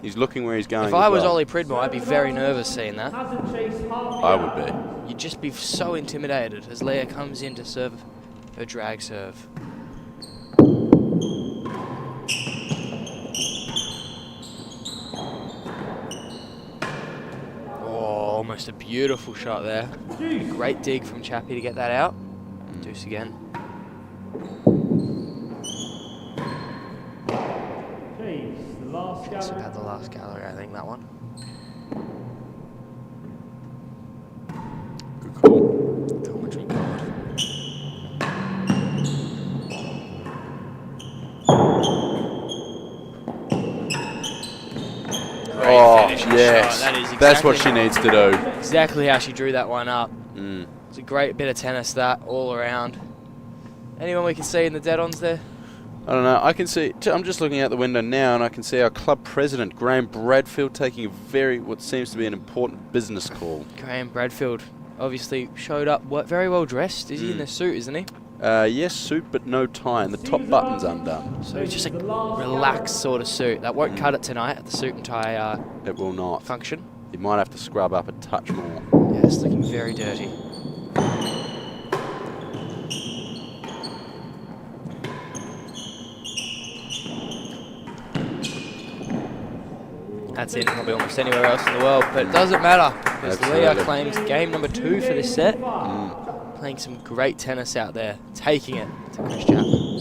He's looking where he's going. If I was well. Ollie Pridmore, I'd be very nervous seeing that. I would be. You'd just be so intimidated as Leah comes in to serve her drag serve. Oh, almost a beautiful shot there. A great dig from Chappie to get that out. Deuce again. It's about the last gallery, I think, that one. Good call. Commentary God. Oh, finishing yes. shot. That is That's what exactly- she needs to do. Exactly how she drew that one up. It's a great bit of tennis, that, all around. Anyone we can see in the dead-ons there? I don't know. I can see... I'm just looking out the window now, and I can see our club president, Graham Bradfield, taking what seems to be an important business call. Graham Bradfield obviously showed up very well dressed. Is he in a suit, isn't he? Yes, suit, but no tie, and the top button's undone. So it's just a relaxed sort of suit. That won't cut it tonight at the suit and tie It will not. function. You might have to scrub up a touch more. Yeah, it's looking very dirty. That's it, probably almost anywhere else in the world, but it doesn't matter because Leah Absolutely. claims game number 2 for this set. Playing some great tennis out there, taking it to Chris Chapman.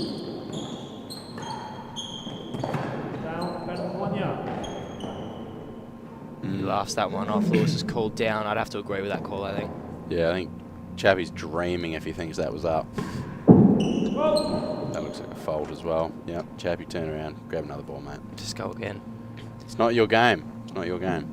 He laughs that one off. Lewis is called down. I'd have to agree with that call, I think. Yeah, I think Chappie's dreaming if he thinks that was up. That looks like a fold as well. Yep, Chappie, turn around, grab another ball, mate. Just go again. It's not your game. It's not your game.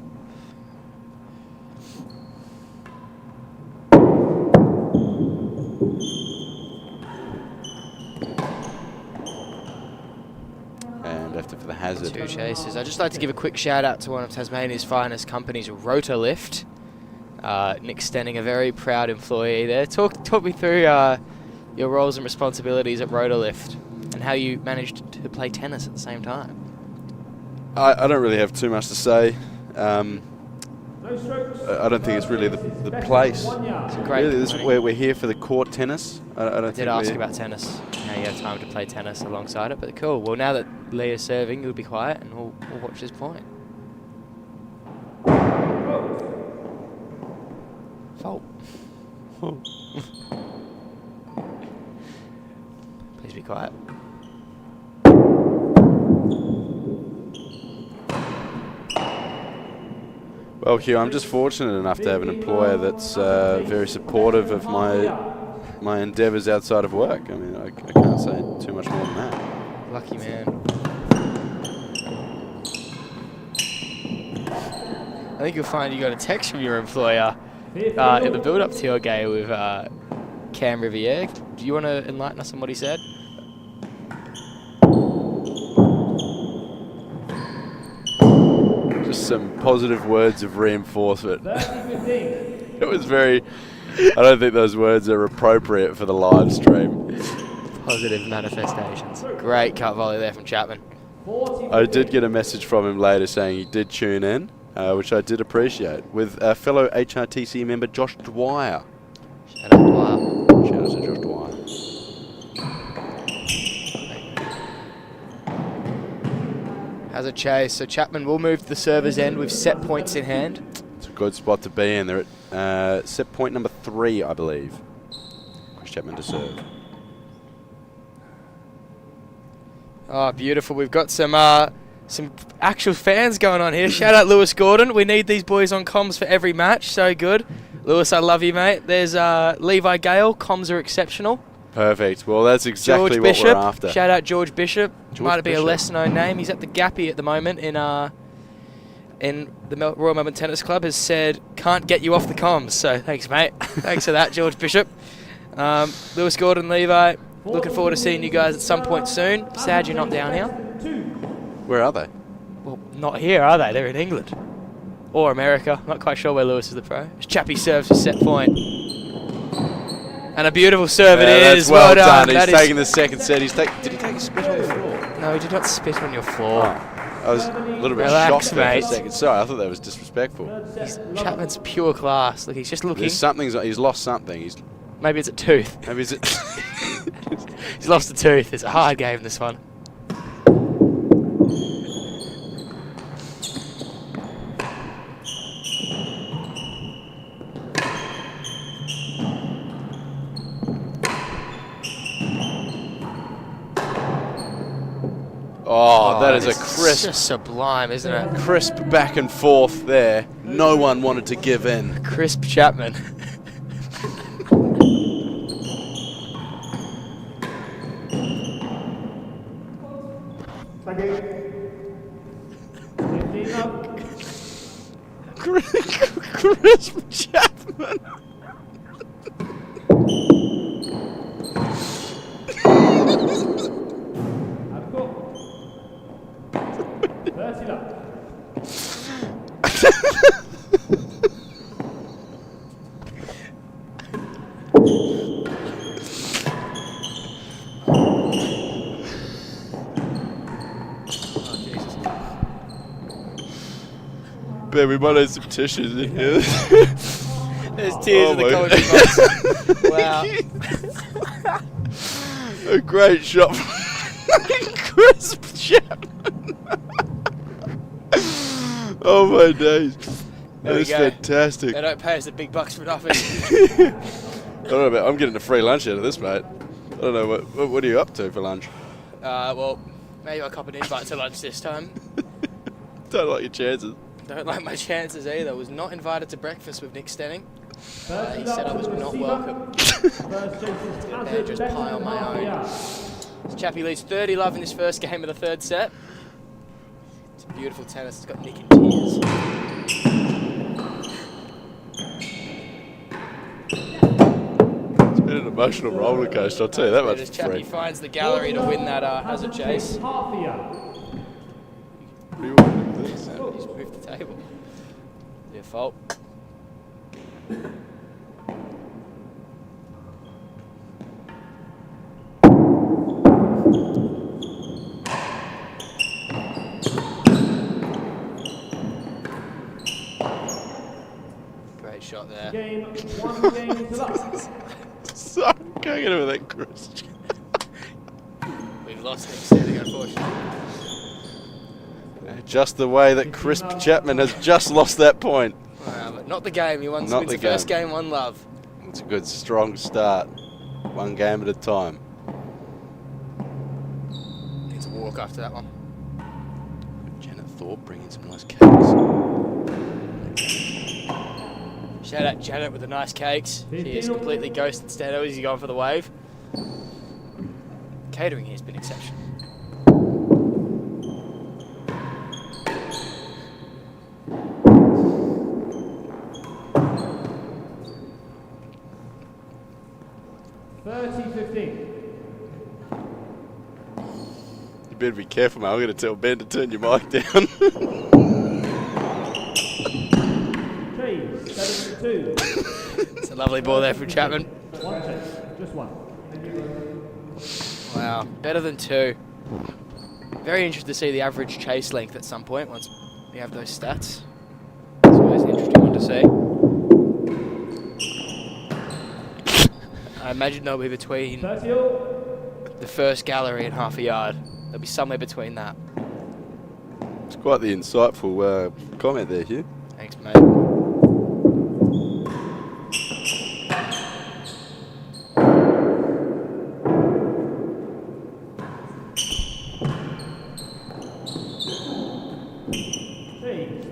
And left it for the hazard. 2 chases. I'd just like to give a quick shout out to one of Tasmania's finest companies, Rotolift. Nick Stenning, a very proud employee there. Talk me through your roles and responsibilities at Rotolift and how you managed to play tennis at the same time. I don't really have too much to say. I don't think it's really the place. It's a great Really, this is company. where we're here for the court tennis. I don't I think did ask we're- about tennis. Now you have time to play tennis alongside it, but cool. Well, now that Leah's serving, you'll be quiet and we'll watch this point. Fault. Please be quiet. Well, Hugh, I'm just fortunate enough to have an employer that's very supportive of my endeavours outside of work. I mean, I can't say too much more than that. Lucky man. I think you'll find you got a text from your employer in the build-up to your game with Cam Riviere. Do you want to enlighten us on what he said? Just some positive words of reinforcement. It was very... I don't think those words are appropriate for the live stream. Positive manifestations. Great cut volley there from Chapman. I did get a message from him later saying he did tune in, which I did appreciate, with fellow HRTC member Josh Dwyer. Shout out Dwyer. Shout out to Josh Dwyer. Has a chase, so Chapman will move to the server's end with set points in hand. It's a good spot to be in. They're at set point number 3, I believe. Chris Chapman to serve. Oh, beautiful. We've got some actual fans going on here. Shout out Lewis Gordon. We need these boys on comms for every match. So good. Lewis, I love you, mate. There's Levi Gale. Comms are exceptional. Perfect. Well, that's exactly George what Bishop. we're after. Shout out George Bishop. George Might be Bishop. a less-known name. He's at the Gappy at the moment in the Royal Melbourne Tennis Club. Has said, can't get you off the comms. So thanks, mate. Thanks for that, George Bishop. Lewis Gordon, Levi. Looking forward to seeing you guys at some point soon. Sad you're not down here. Where are they? Well, not here, are they? They're in England. Or America. Not quite sure where Lewis is the pro. Chappie serves for set point. And a beautiful serve it is. That's well done. That He's is taking the second set. Did he take a spit on the floor? No, he did not spit on your floor. Oh, I was a little bit Relax, shocked there for mate. a second. Sorry, I thought that was disrespectful. Chapman's pure class. Look, he's just looking. He's lost something. Maybe it's a tooth. Maybe is it? He's lost a tooth. It's a hard game, this one. Oh, that is a It's crisp, just sublime, isn't it? crisp back and forth there. No one wanted to give in. Crisp Chapman. Crisp Chapman. Ben, we might have some tissues in here. There's tears in the commentary box. Wow. A great shot from Crisp Chapman. Oh my days. There we That's go. fantastic. They don't pay us the big bucks for nothing. I don't know about, I'm getting a free lunch out of this, mate. I don't know, what are you up to for lunch? Well, maybe I'll cop an invite to lunch this time. Don't like your chances. Don't like my chances either. Was not invited to breakfast with Nick Stenning. He said I was not welcome. Good man, just pie on my own. This Chappie leads 30-love in this first game of the third set. It's beautiful tennis. It's got Nick in tears. It's been an emotional roller coaster, I'll tell you that much As for Chappie free. finds the gallery to win that hazard chase. What do you want to do with this? He's moved the table. Your fault. Great shot there. Game 1 game to that. Sorry, can't get over that, Chris. We've lost Nick Stenning, unfortunately. Just the way that Crisp Chapman has just lost that point. But Not the game. He wins the first game, 1 love. It's a good, strong start. 1 game at a time. Needs a walk after that one. Janet Thorpe bringing some nice cakes. Shout out Janet with the nice cakes. She is completely ghosted Stano as he's going for the wave. Catering here has been exceptional. You better be careful, mate. I'm going to tell Ben to turn your mic down. 3-7-2. It's a lovely ball there from Chapman. Just 1. Wow, better than 2. Very interested to see the average chase length at some point once we have those stats. It's always an interesting one to see. I imagine they'll be between the first gallery and half a yard. They'll be somewhere between that. It's quite the insightful comment there, Hugh. Thanks, mate.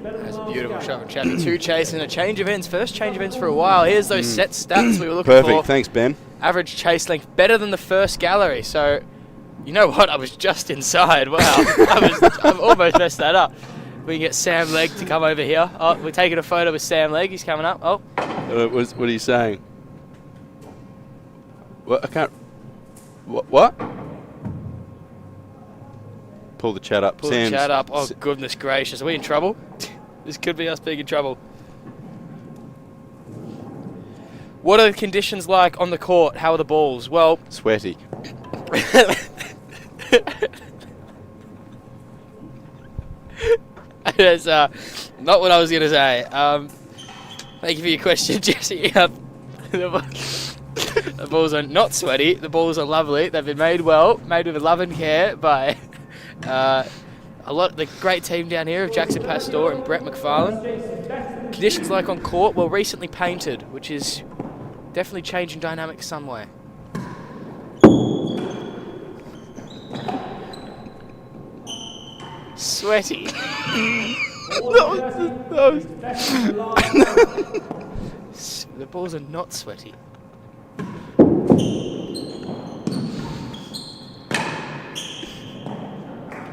That's a beautiful shot from Chapman. 2 chase and a change of ends. First change of ends for a while. Here's those set stats we were looking for. Perfect, thanks, Ben. Average chase length better than the first gallery. So, you know what? I was just inside. Wow, I've almost messed that up. We can get Sam Legg to come over here. Oh, we're taking a photo with Sam Legg. He's coming up. Oh, What are you saying? What? I can't. What? Pull the chat up. pull the chat up. Oh, goodness gracious. Are we in trouble? This could be us being in trouble. What are the conditions like on the court? How are the balls? Well, Sweaty. That's not what I was going to say. Thank you for your question, Jesse. The balls are not sweaty. The balls are lovely. They've been made well, made with love and care by the great team down here of Jackson Pastor and Brett McFarlane. Conditions like on court, well, recently painted, which is definitely changing dynamics some way. Sweaty. The balls are not sweaty.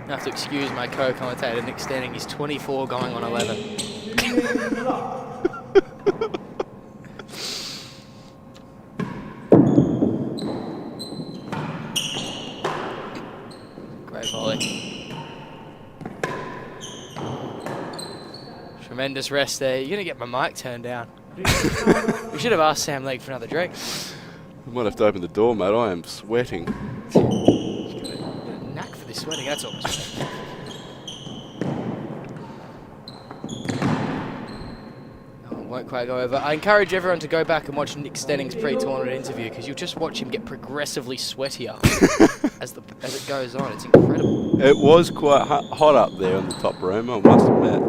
I have to excuse my co-commentator Nick Stanning. He's 24 going on 11. Great volley. Tremendous rest there. You're going to get my mic turned down. We should have asked Sam Legg for another drink. I might have to open the door, mate. I am sweating. Knack for this sweating, that's all. Oh, won't quite go over. I encourage everyone to go back and watch Nick Stenning's pre-tournament interview because you'll just watch him get progressively sweatier as it goes on. It's incredible. It was quite hot up there on the top room, I must admit.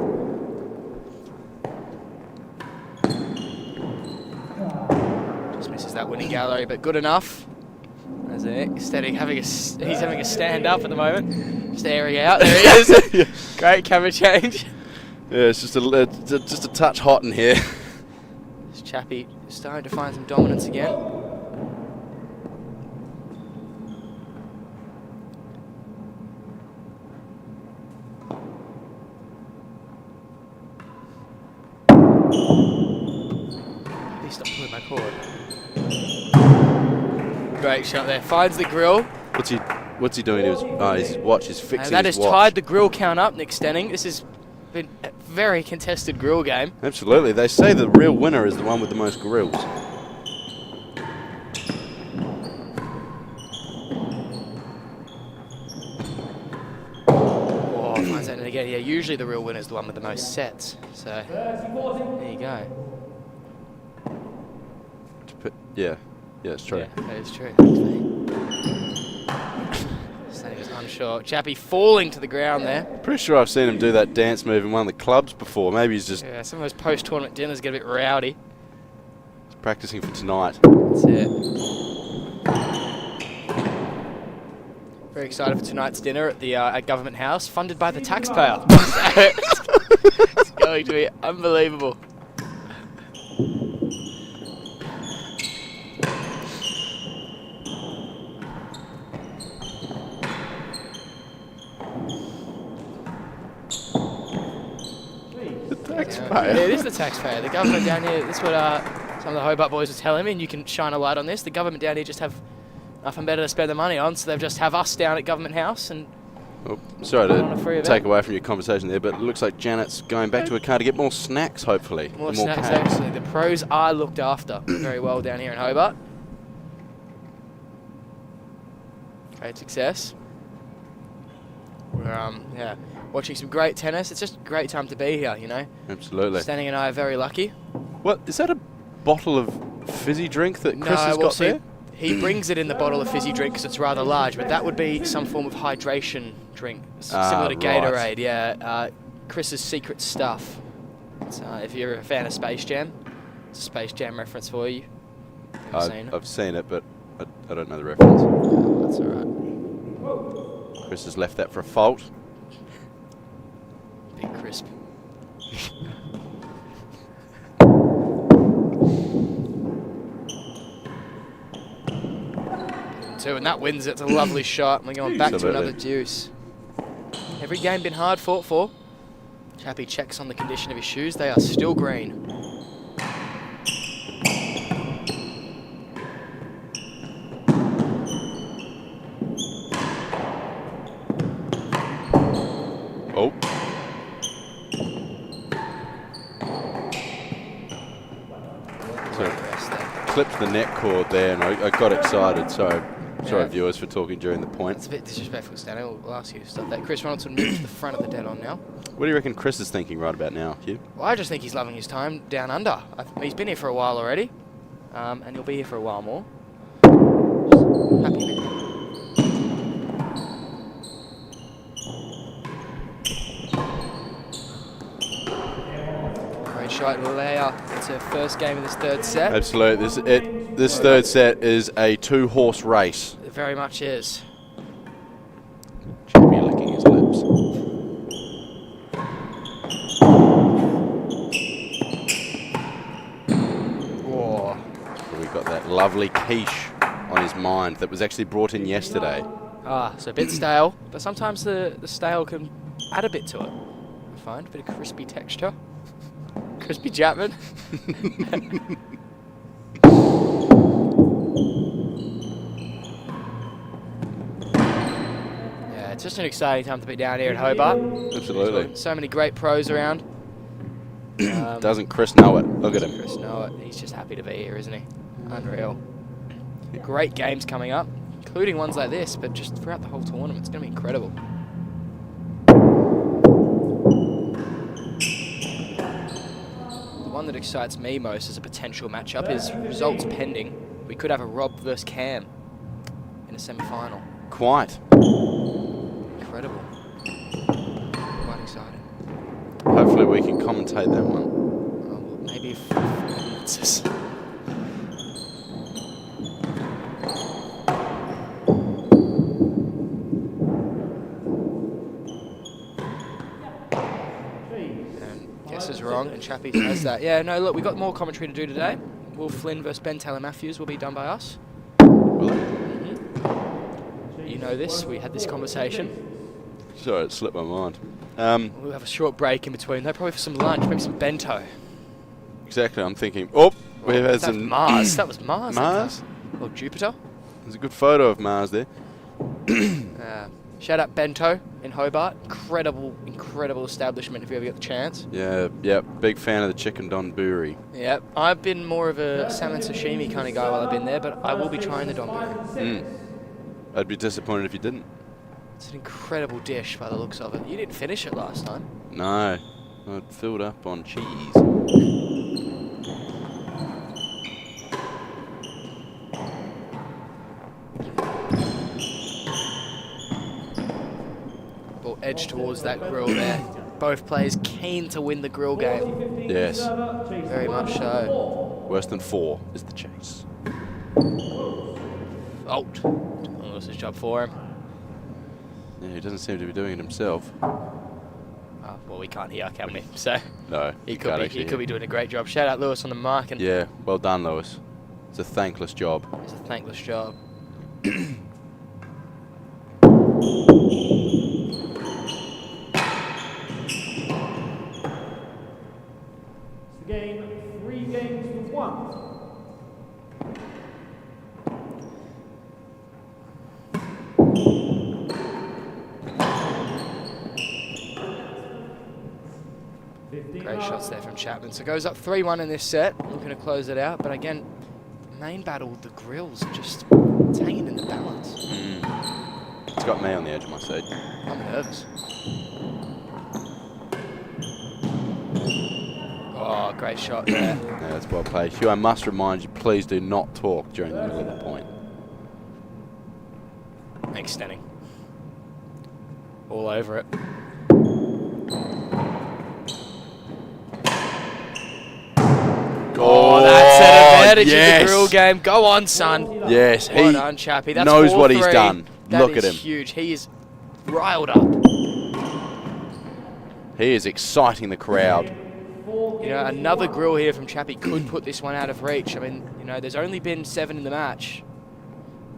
Just misses that winning gallery, but good enough. As Stenning he's having a stand up at the moment, just airing out. There he is. Yeah. Great camera change. Yeah, it's just a touch hot in here. This chappie is starting to find some dominance again. Please stop pulling my cord. Great shot there. Finds the grill. What's he doing? His watch is fixing And that his has watch. tied the grill count up, Nick Stenning. This has been a very contested grill game. Absolutely. They say the real winner is the one with the most grills. Oh, finds that in again. Yeah, usually the real winner is the one with the most sets. So, there you go. Yeah, it's true. Yeah, that is true, actually. Stenning was I'm sure. Chappie falling to the ground there. Pretty sure I've seen him do that dance move in one of the clubs before. Maybe he's just Some of those post-tournament dinners get a bit rowdy. practicing for tonight. That's it. Very excited for tonight's dinner at the at Government House, funded by the taxpayer. It's going to be unbelievable. Taxpayer. Yeah, it is the taxpayer. The government down here, this is what some of the Hobart boys were telling me, and you can shine a light on this. The government down here just have nothing better to spend the money on, so they've just have us down at Government House. And Oh, sorry on a free to event. take away from your conversation there, but it looks like Janet's going back to her car to get more snacks, hopefully. more and snacks, cakes. actually. The pros are looked after very well down here in Hobart. Great success. We're watching some great tennis. It's just a great time to be here, you know. Absolutely. Stanley and I are very lucky. What, is that a bottle of fizzy drink that Chris has well, got there? He brings it in the bottle of fizzy drink because it's rather large, but that would be some form of hydration drink, similar to right. Gatorade. Yeah, Chris's secret stuff. So if you're a fan of Space Jam, it's a Space Jam reference for you. I've seen it, but I don't know the reference. That's all right. Chris has left that for a fault. Big crisp. Two, and that wins it. It's a lovely shot. And we're going back to Absolutely. another deuce. Every game been hard fought for. Chappie checks on the condition of his shoes. They are still green. Oh. So clipped the net cord there, and I got excited. So sorry, viewers, for talking during the point. It's a bit disrespectful, Stanley. We'll ask you to stop that. Chris Ronaldson moves to the front of the dead on now. What do you reckon Chris is thinking right about now, Hugh? Well, I just think he's loving his time down under. He's been here for a while already, and he'll be here for a while more. Happy man. Great shot, Leia. It's her first game of this third set. Absolutely. This third set is a two-horse race. It very much is. Chappie licking his lips. Whoa. We've got that lovely quiche on his mind that was actually brought in yesterday. So a bit stale, but sometimes the stale can add a bit to it. I find a bit of crispy texture. Crispy Chapman. Yeah, it's just an exciting time to be down here at Hobart. Absolutely. So many great pros around. Doesn't Chris know it? Look at him. Chris know it. He's just happy to be here, isn't he? Unreal. Great games coming up, including ones like this, but just throughout the whole tournament. It's going to be incredible. The one that excites me most as a potential matchup is results pending. We could have a Rob versus Cam in a semi-final. Quite. Incredible. Quite exciting. Hopefully we can commentate that one. Oh, maybe if it's just guess is wrong, and Chappie has that. Yeah, no, look, we've got more commentary to do today. Will Flynn versus Ben Taylor-Matthews will be done by us. Will it? You know this, we had this conversation. Sorry, it slipped my mind. We'll have a short break in between, though, probably for some lunch, maybe some bento. Exactly, I'm thinking, oh, we've had That's some... Mars, that was Mars. Mars? Or Jupiter. There's a good photo of Mars there. Shout out Bento in Hobart. Incredible establishment if you ever get the chance. Yeah, big fan of the chicken donburi. Yep, I've been more of a salmon sashimi kind of guy while I've been there, but I will be trying the donburi. I'd be disappointed if you didn't. It's an incredible dish by the looks of it. You didn't finish it last time. No, I'd filled up on cheese. edge towards that grill there. Both players keen to win the grill game. Yes. Very much so. Worse than 4 is the chase. Fault. Lewis's job for him. Yeah, he doesn't seem to be doing it himself. Well, we can't hear, can we? So No, he could be doing a great job. Shout out Lewis on the mark. And yeah, well done, Lewis. It's a thankless job. it's a thankless job. Game, 3 games to 1. Great shots there from Chapman. So goes up 3-1 in this set. Looking to close it out. But again, main battle with the grills, just it's hanging in the balance. It's got me on the edge of my seat. I'm nervous. Oh, great shot there. Yeah, that's well played. Hugh, I must remind you, please do not talk during the middle of the point. Extending. All over it. Oh, that's an advantage in the grill game. Go on, son. Yes, Well he done, Chappie. That's knows what 4-3. he's done. Look at That him. is huge. He is riled up. He is exciting the crowd. You know, another grill here from Chappie could put this one out of reach. I mean, you know, there's only been 7 in the match.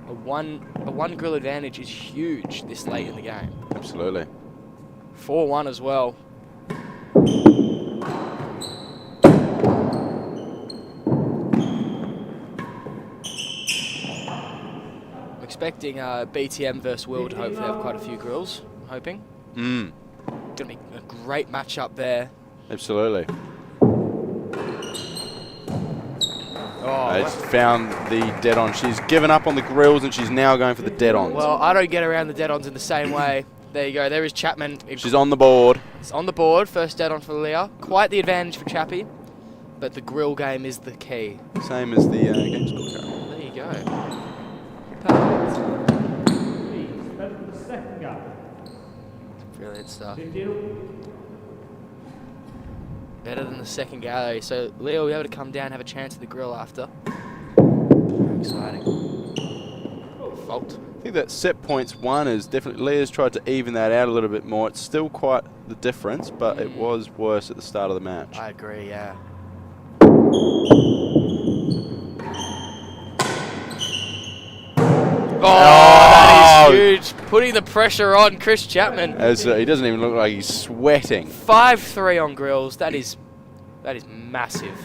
A one grill advantage is huge this late in the game. Absolutely. 4-1 as well. I'm expecting BTM versus Will to hopefully have quite a few grills. I'm hoping. Gonna be a great matchup there. Absolutely. Oh, It's found the dead-on. She's given up on the grills and she's now going for the dead-ons. well, I don't get around the dead-ons in the same way. There you go. There is Chapman. She's on the board. It's on the board. First dead-on for Leah. Quite the advantage for Chappie. But the grill game is the key. Same as the game scorecard. There you go. The second game. Brilliant stuff. 15. Better than the second gallery. So Leah will be able to come down, have a chance at the grill after. Very exciting. Fault. I think that set points 1 is definitely, Leah's tried to even that out a little bit more. It's still quite the difference, but it was worse at the start of the match. I agree, yeah. Oh, that is huge. Putting the pressure on Chris Chapman. As he doesn't even look like he's sweating. 5-3 on grills. That is massive.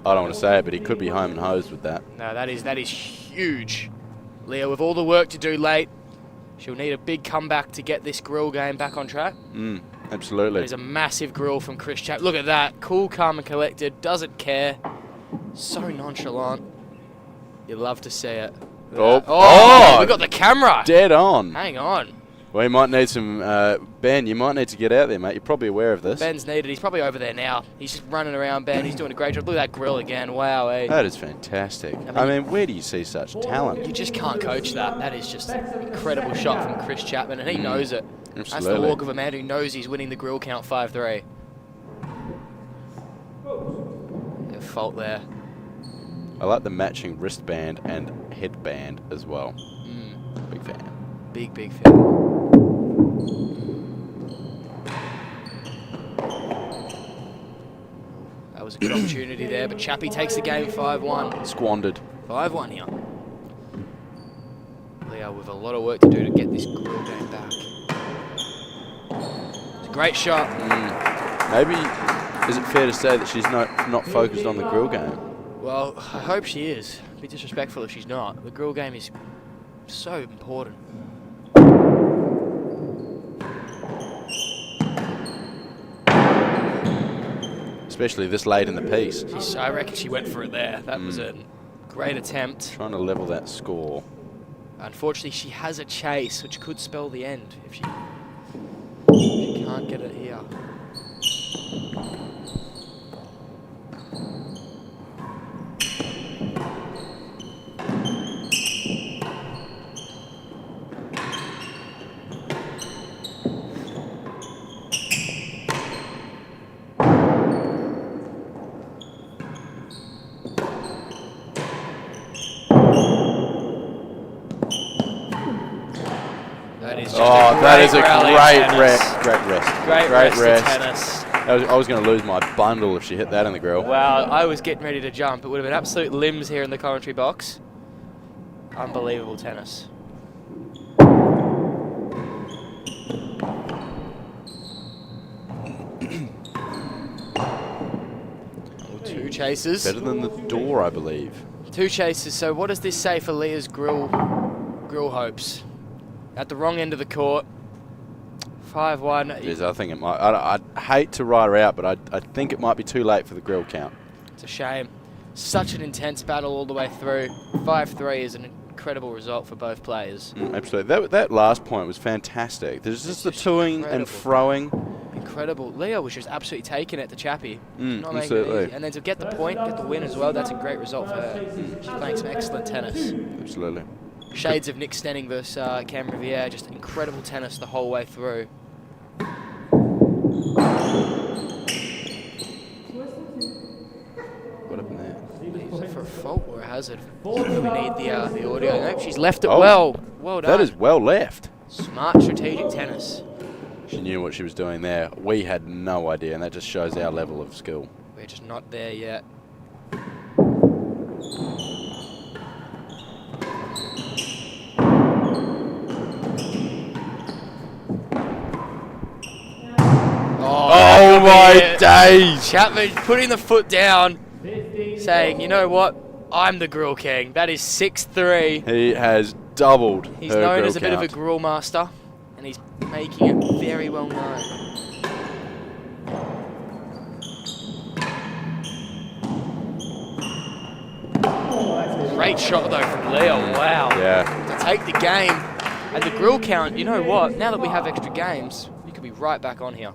I don't want to say it, but he could be home and hosed with that. No, that is huge. Leah, with all the work to do late, she'll need a big comeback to get this grill game back on track. Absolutely. There's a massive grill from Chris Chapman. Look at that. Cool, calm, and collected. Doesn't care. So nonchalant. You love to see it. Oh, we got the camera. Dead on. Hang on. Well, you might need some, Ben, you might need to get out there, mate. You're probably aware of this. Ben's needed. He's probably over there now. He's just running around, Ben. He's doing a great job. Look at that grill again. Wow, eh? That is fantastic. I mean, where do you see such talent? You just can't coach that. That is just an incredible shot from Chris Chapman, and he knows it. Absolutely. That's the walk of a man who knows he's winning the grill count 5-3. A fault there. I like the matching wristband and headband as well. Big fan. Big fan. That was a good opportunity there, but Chappie takes the game 5-1. Squandered. 5-1 here. Leo with a lot of work to do to get this grill game back. It's a great shot. Maybe, is it fair to say that she's not focused on the grill game? Well, I hope she is. It'd be disrespectful if she's not. The grill game is so important. Especially this late in the piece. I reckon she went for it there. That was a great attempt. Trying to level that score. Unfortunately, she has a chase, which could spell the end if she can't get it here. that is just that is a great rest. Great rest. Great rest. Tennis. I was going to lose my bundle if she hit that in the grill. Wow, I was getting ready to jump. It would have been absolute limbs here in the commentary box. Unbelievable tennis. Two chases. Better than the door, I believe. Two chases. So what does this say for Leah's grill hopes? At the wrong end of the court. 5-1. Jeez, I think it might. I'd hate to ride her out, but I think it might be too late for the grill count. It's a shame. Such an intense battle all the way through. 5-3 is an incredible result for both players. Absolutely. That last point was fantastic. There's just the toing and throwing. Incredible. Leah was just absolutely taking it to Chappie. Not making absolutely. it easy. And then to get the point, get the win as well, that's a great result for her. She's playing some excellent tennis. Absolutely. Shades of Nick Stenning versus Cam Riviere. Just incredible tennis the whole way through. What happened there? Is it for a fault or a hazard? We need the audio. Nope, she's left it well. Well done. That is well left. Smart strategic tennis. She knew what she was doing there. We had no idea, and that just shows our level of skill. We're just not there yet. Oh my days! Chapman putting the foot down, saying, you know what? I'm the grill king. That is 6-3. He has doubled He's her known grill as a bit of a count. grill master, and he's making it very well known. Great shot though from Leo. Wow. Yeah. To take the game and the grill count. You know what? Now that we have extra games, you could be right back on here.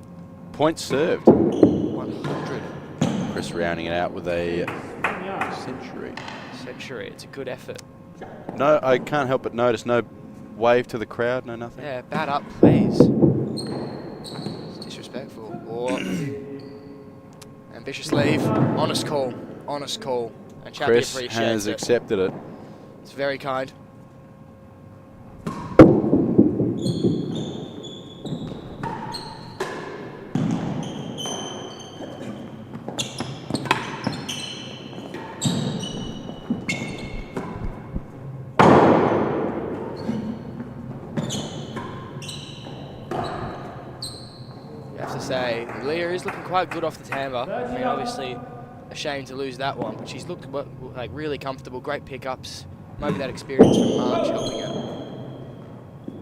Points served. 100. Chris rounding it out with a century. It's a good effort. No, I can't help but notice no wave to the crowd, no nothing. Yeah, bat up, please. It's disrespectful. Or ambitious leave. Honest call. And Chappie Chris appreciates has it. accepted it. It's very kind. Say Leah is looking quite good off the timber. I mean, obviously a shame to lose that one, but she's looked like really comfortable, great pickups. Maybe that experience from March helping her.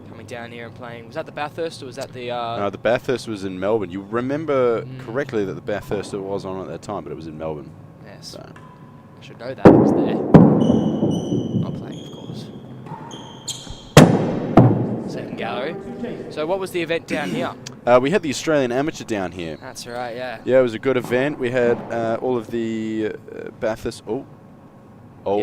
Coming down here and playing. Was that the Bathurst or was that the? No, the Bathurst was in Melbourne. You remember correctly that the Bathurst was on at that time, but it was in Melbourne. Yes. So. I should know that it was there. Not playing, of course. Second gallery. So what was the event down here? We had the Australian Amateur down here. That's right, yeah. Yeah, it was a good event. We had all of the Bathurst. Yeah, well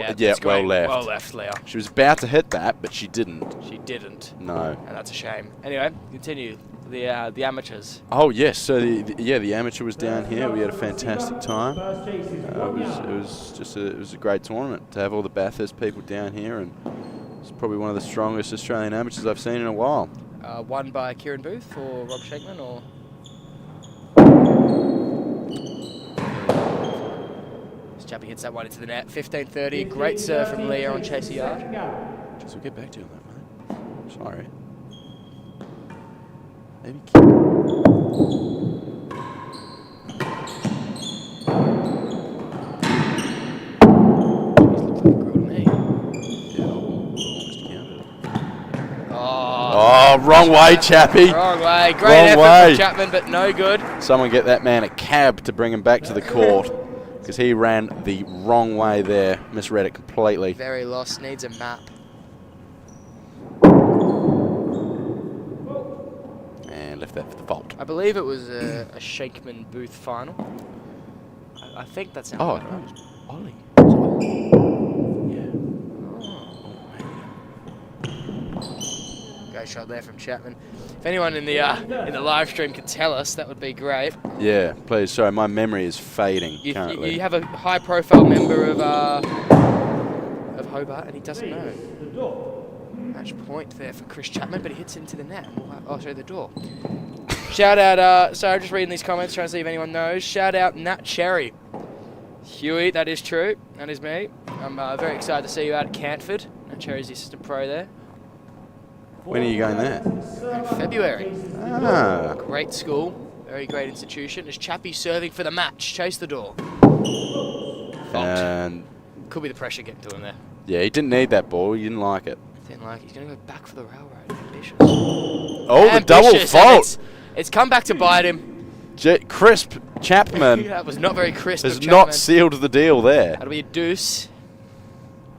left. Well left, Leah. She was about to hit that, but she didn't. She didn't. No. And that's a shame. Anyway, continue. The amateurs. Oh yes, so the amateur was down here. We had a fantastic time. It was a great tournament to have all the Bathurst people down here, and it's probably one of the strongest Australian amateurs I've seen in a while. Won by Kieran Booth or Rob Chapman or? Chappie hits that one into the net. 15-30. Great serve from Leah on Chaser Yard. Just we'll get back to you on that, mate. Sorry. Maybe. Oh, wrong way, Chappie. Wrong way. Great effort from Chapman, but no good. Someone get that man a cab to bring him back to the court, because he ran the wrong way there. Misread it completely. Very lost. Needs a map. And left that for the fault. I believe it was a Shakeman Booth final. I think that's how. Oh, no, it was Ollie. Great shot there from Chapman. If anyone in the live stream could tell us, that would be great. Yeah, please. Sorry, my memory is fading currently. You have a high-profile member of Hobart, and he doesn't know. Match point there for Chris Chapman, but he hits into the net. Oh, sorry, the door. Shout out, sorry, just reading these comments, trying to see if anyone knows. Shout out Nat Cherry. Huey, that is true. That is me. I'm very excited to see you out at Cantford. Nat Cherry's the assistant pro there. When are you going there? In February. Ah. Great school. Very great institution. As Chappie serving for the match. Chase the door. And could be the pressure getting to him there. yeah, he didn't need that ball. He didn't like it. Didn't like it. He's going to go back for the railroad. Ambitious. Oh, the double fault. It's come back to bite him. Crisp Chapman That was not very crisp. has of not Chapman. sealed the deal there. That'll be a deuce.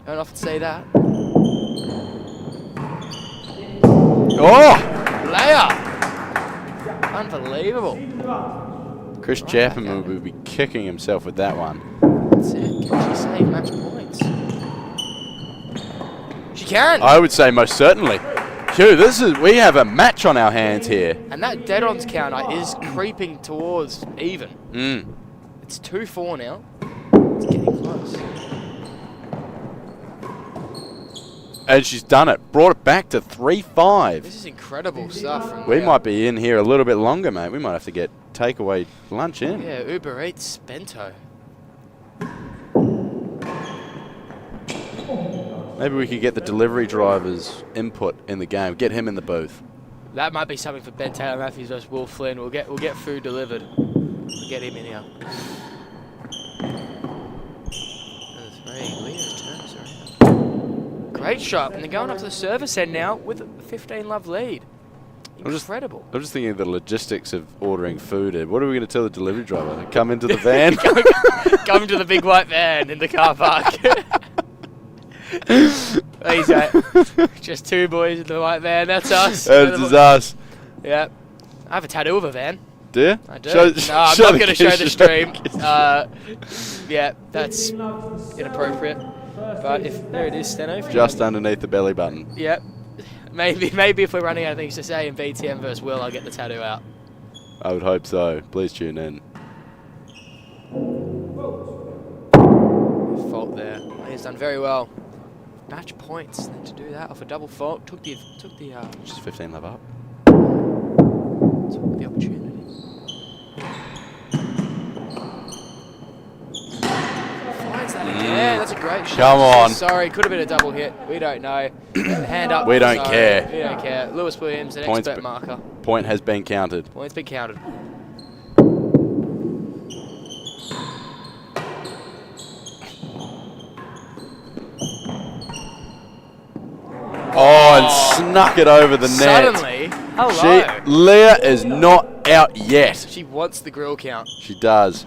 Don't often say that. Oh! Layup! Unbelievable. Chris Chapman will be kicking himself with that one. That's it. Can she save match points? She can! I would say most certainly. Hugh, we have a match on our hands here. And that dead-ons counter is creeping towards even. It's 2-4 now. It's getting close. And she's done it. Brought it back to 3-5. This is incredible stuff. From We might be in here a little bit longer, mate. We might have to get takeaway lunch in. Yeah, Uber Eats bento. Maybe we could get the delivery driver's input in the game. Get him in the booth. That might be something for Ben Taylor Matthews versus Will Flynn. We'll get food delivered. We'll get him in here. Leah's turns around. Great shot, and they're going up to the service end now with a 15-love lead. Incredible. I'm just thinking of the logistics of ordering food. What are we going to tell the delivery driver? Come into the van? Come to the big white van in the car park. He's just two boys in the white van. That's us. That's us. Yeah. I have a tattoo of a van. Do you? I do. No, I'm not going to show the stream. Yeah, that's inappropriate. But there it is, Steno. Just underneath the belly button. Yep. Maybe if we're running out of things to say in BTM versus Will, I'll get the tattoo out. I would hope so. Please tune in. Fault there. He's done very well. Match points. Then to do that off a double fault, took the Just 15 love up. took the opportunity. Finds that again. That's a great shot. Come on. Sorry, could have been a double hit. We don't know. Hand up. We don't Sorry. care. We don't care. Lewis Williams, an Points expert marker. Point has been counted. Points been counted. Oh, and snuck it over the net. Suddenly, hello. Leah is not out yet. She wants the grill count. She does.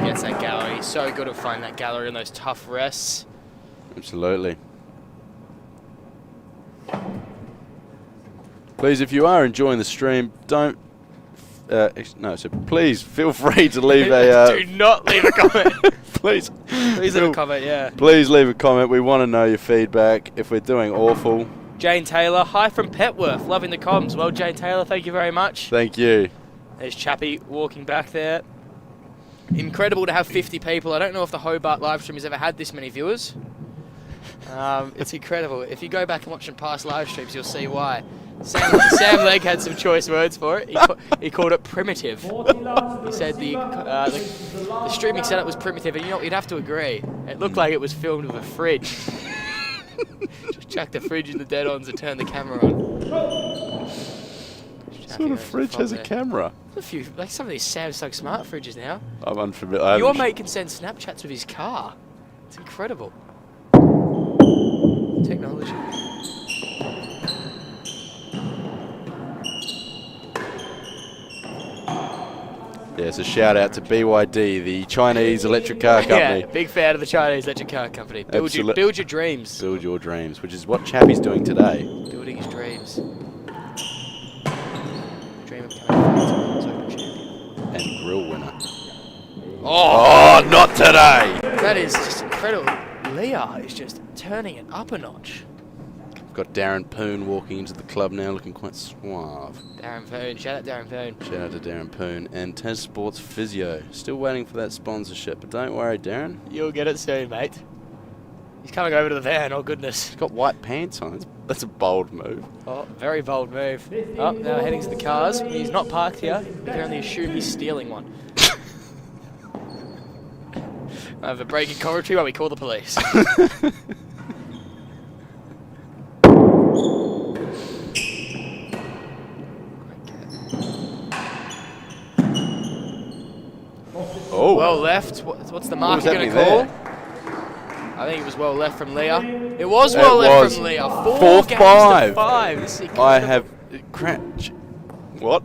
Gets that gallery. He's so good at finding that gallery in those tough rests. Absolutely. Please, if you are enjoying the stream, don't... so please feel free to leave a... Do not leave a comment. Please leave a comment, yeah. Please leave a comment. We want to know your feedback. If we're doing awful... Jane Taylor, hi from Petworth. Loving the comms. Well, Jane Taylor, thank you very much. Thank you. There's Chappie walking back there. Incredible to have 50 people. I don't know if the Hobart live stream has ever had this many viewers. It's incredible. If you go back and watch some past live streams, you'll see why. Sam Legg had some choice words for it. He called it primitive. He said the streaming setup was primitive, and you know what, you'd have to agree. It looked like it was filmed with a fridge. Just chuck the fridge in the dead-ons and turn the camera on. What sort of fridge has a camera? There's a few, like some of these Samsung smart fridges now. I'm unfamiliar. Your mate can send Snapchats with his car. It's incredible. Technology. Yes, a shout out to BYD, the Chinese electric car company. Yeah, big fan of the Chinese electric car company. Build your dreams. Build your dreams, which is what Chappie's doing today. Building his dreams. Dream of becoming a Open champion. And grill winner. Oh, not today! That is just incredible. Leah is just turning it up a notch. Got Darren Poon walking into the club now, looking quite suave. Darren Poon, shout out Darren Poon. Shout out to Darren Poon. And Tez Sports Physio. Still waiting for that sponsorship, but don't worry, Darren. You'll get it soon, mate. He's coming over to the van, oh goodness. He's got white pants on. That's a bold move. Oh, very bold move. Oh, now heading to the cars. He's not parked here. We can only assume he's stealing one. I have a break in commentary while we call the police. Oh. Well left. What's the marker going to call? There? I think it was well left from Leah. It was well left from Leah. 4 games to 5. This is I have... What?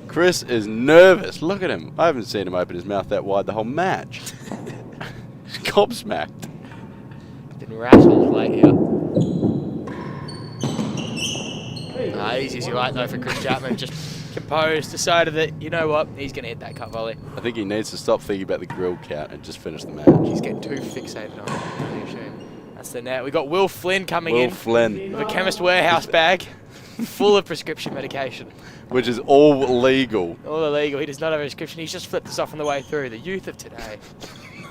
Chris is nervous. Look at him. I haven't seen him open his mouth that wide the whole match. He's gobsmacked. Been rattled late here. Easy as you like though for Chris Chapman. Just composed, decided that, you know what, he's going to hit that cut volley. I think he needs to stop thinking about the grill count and just finish the match. He's getting too fixated on it. Really shame. That's the net. We got Will Flynn coming in. Will Flynn. With a Chemist Warehouse bag full of prescription medication. Which is all legal. All illegal. He does not have a prescription. He's just flipped us off on the way through. The youth of today.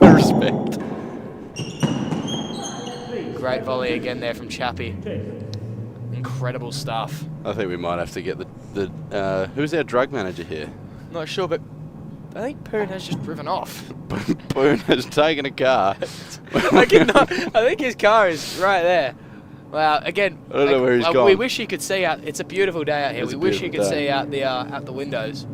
Respect. Great volley again there from Chappie. Incredible stuff. I think we might have to get the who's our drug manager here? Not sure, but I think Poon has just driven off. Poon has taken a car. I think his car is right there. Wow, again, I don't know where he's gone. We wish you could see out. It's a beautiful day out here. We wish you could see out the windows.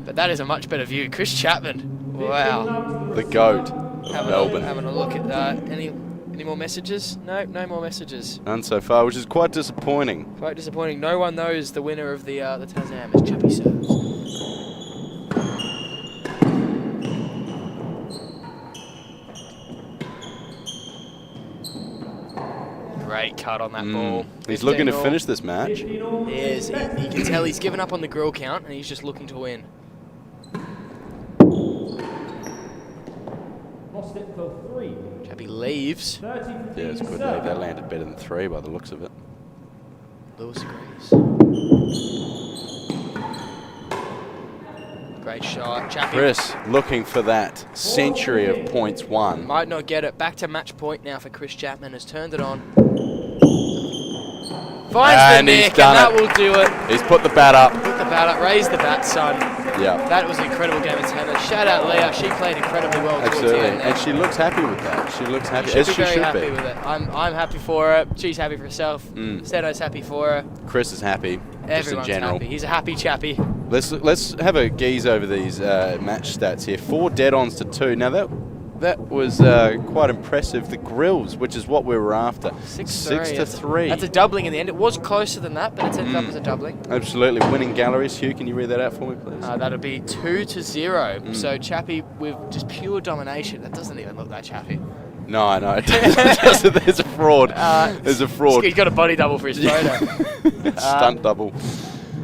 But that is a much better view. Chris Chapman. Wow. The GOAT. Melbourne. Having a look at that. Any more messages? No, no more messages. None so far, which is quite disappointing. Quite disappointing. No one knows the winner of the Tazam as Chappie serves. Great cut on that ball. He's looking to finish this match. He is. You can tell he's given up on the grill count and he's just looking to win. Lost it for 3. Chappie leaves. Yeah, it's good. They landed better than 3 by the looks of it. Lewis agrees. Great shot. Chappie. Chris looking for that century of points won. Might not get it. Back to match point now for Chris Chapman. Has turned it on. Finds the nick, and that will do it. He's put the bat up. Put the bat up. Raise the bat, son. Yeah. That was an incredible game of tennis. Shout out Leah. She played incredibly well. Absolutely. And she looks happy with that. She looks happy. As she very should happy be. with it. I'm happy for her. She's happy for herself. Steno's happy for her. Chris is happy. Everyone's just in general. happy. He's a happy Chappie. Let's have a gaze over these match stats here. 4 dead-ons to 2. Now that was quite impressive. The grills, which is what we were after. 6 to 3. That's a doubling in the end. It was closer than that, but it's ended up as a doubling. Absolutely. Winning galleries. Hugh, can you read that out for me, please? That'll be 2 to 0. So Chappie with just pure domination. That doesn't even look that Chappie. No, it doesn't. There's a fraud. There's a fraud. He's got a body double for his photo. Stunt double.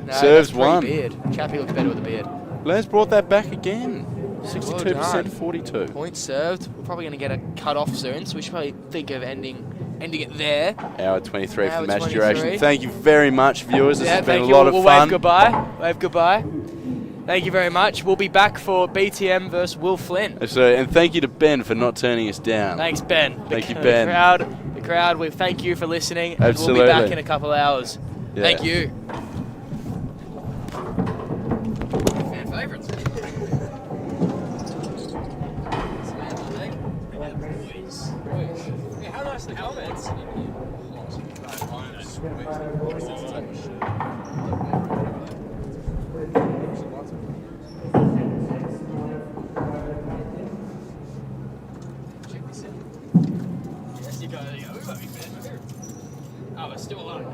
No, Serves that's one. Beard. Chappie looks better with a beard. Les brought that back again. 62% Well to 42. Point served. We're probably going to get a cut off soon, so we should probably think of ending it there. Hour 23 for Hour the match 23. duration. Thank you very much, viewers. This has been a you. lot of we'll fun. Wave goodbye. Wave goodbye. Thank you very much. We'll be back for BTM versus Will Flynn. Absolutely. And thank you to Ben for not turning us down. Thanks, Ben. Thank you, Ben. The crowd, we thank you for listening. And Absolutely. we'll be back in a couple hours. Yeah. Thank you. Fan favourites. How nice the comments. Yes, you go. We won't be fair. Oh, it's still alive.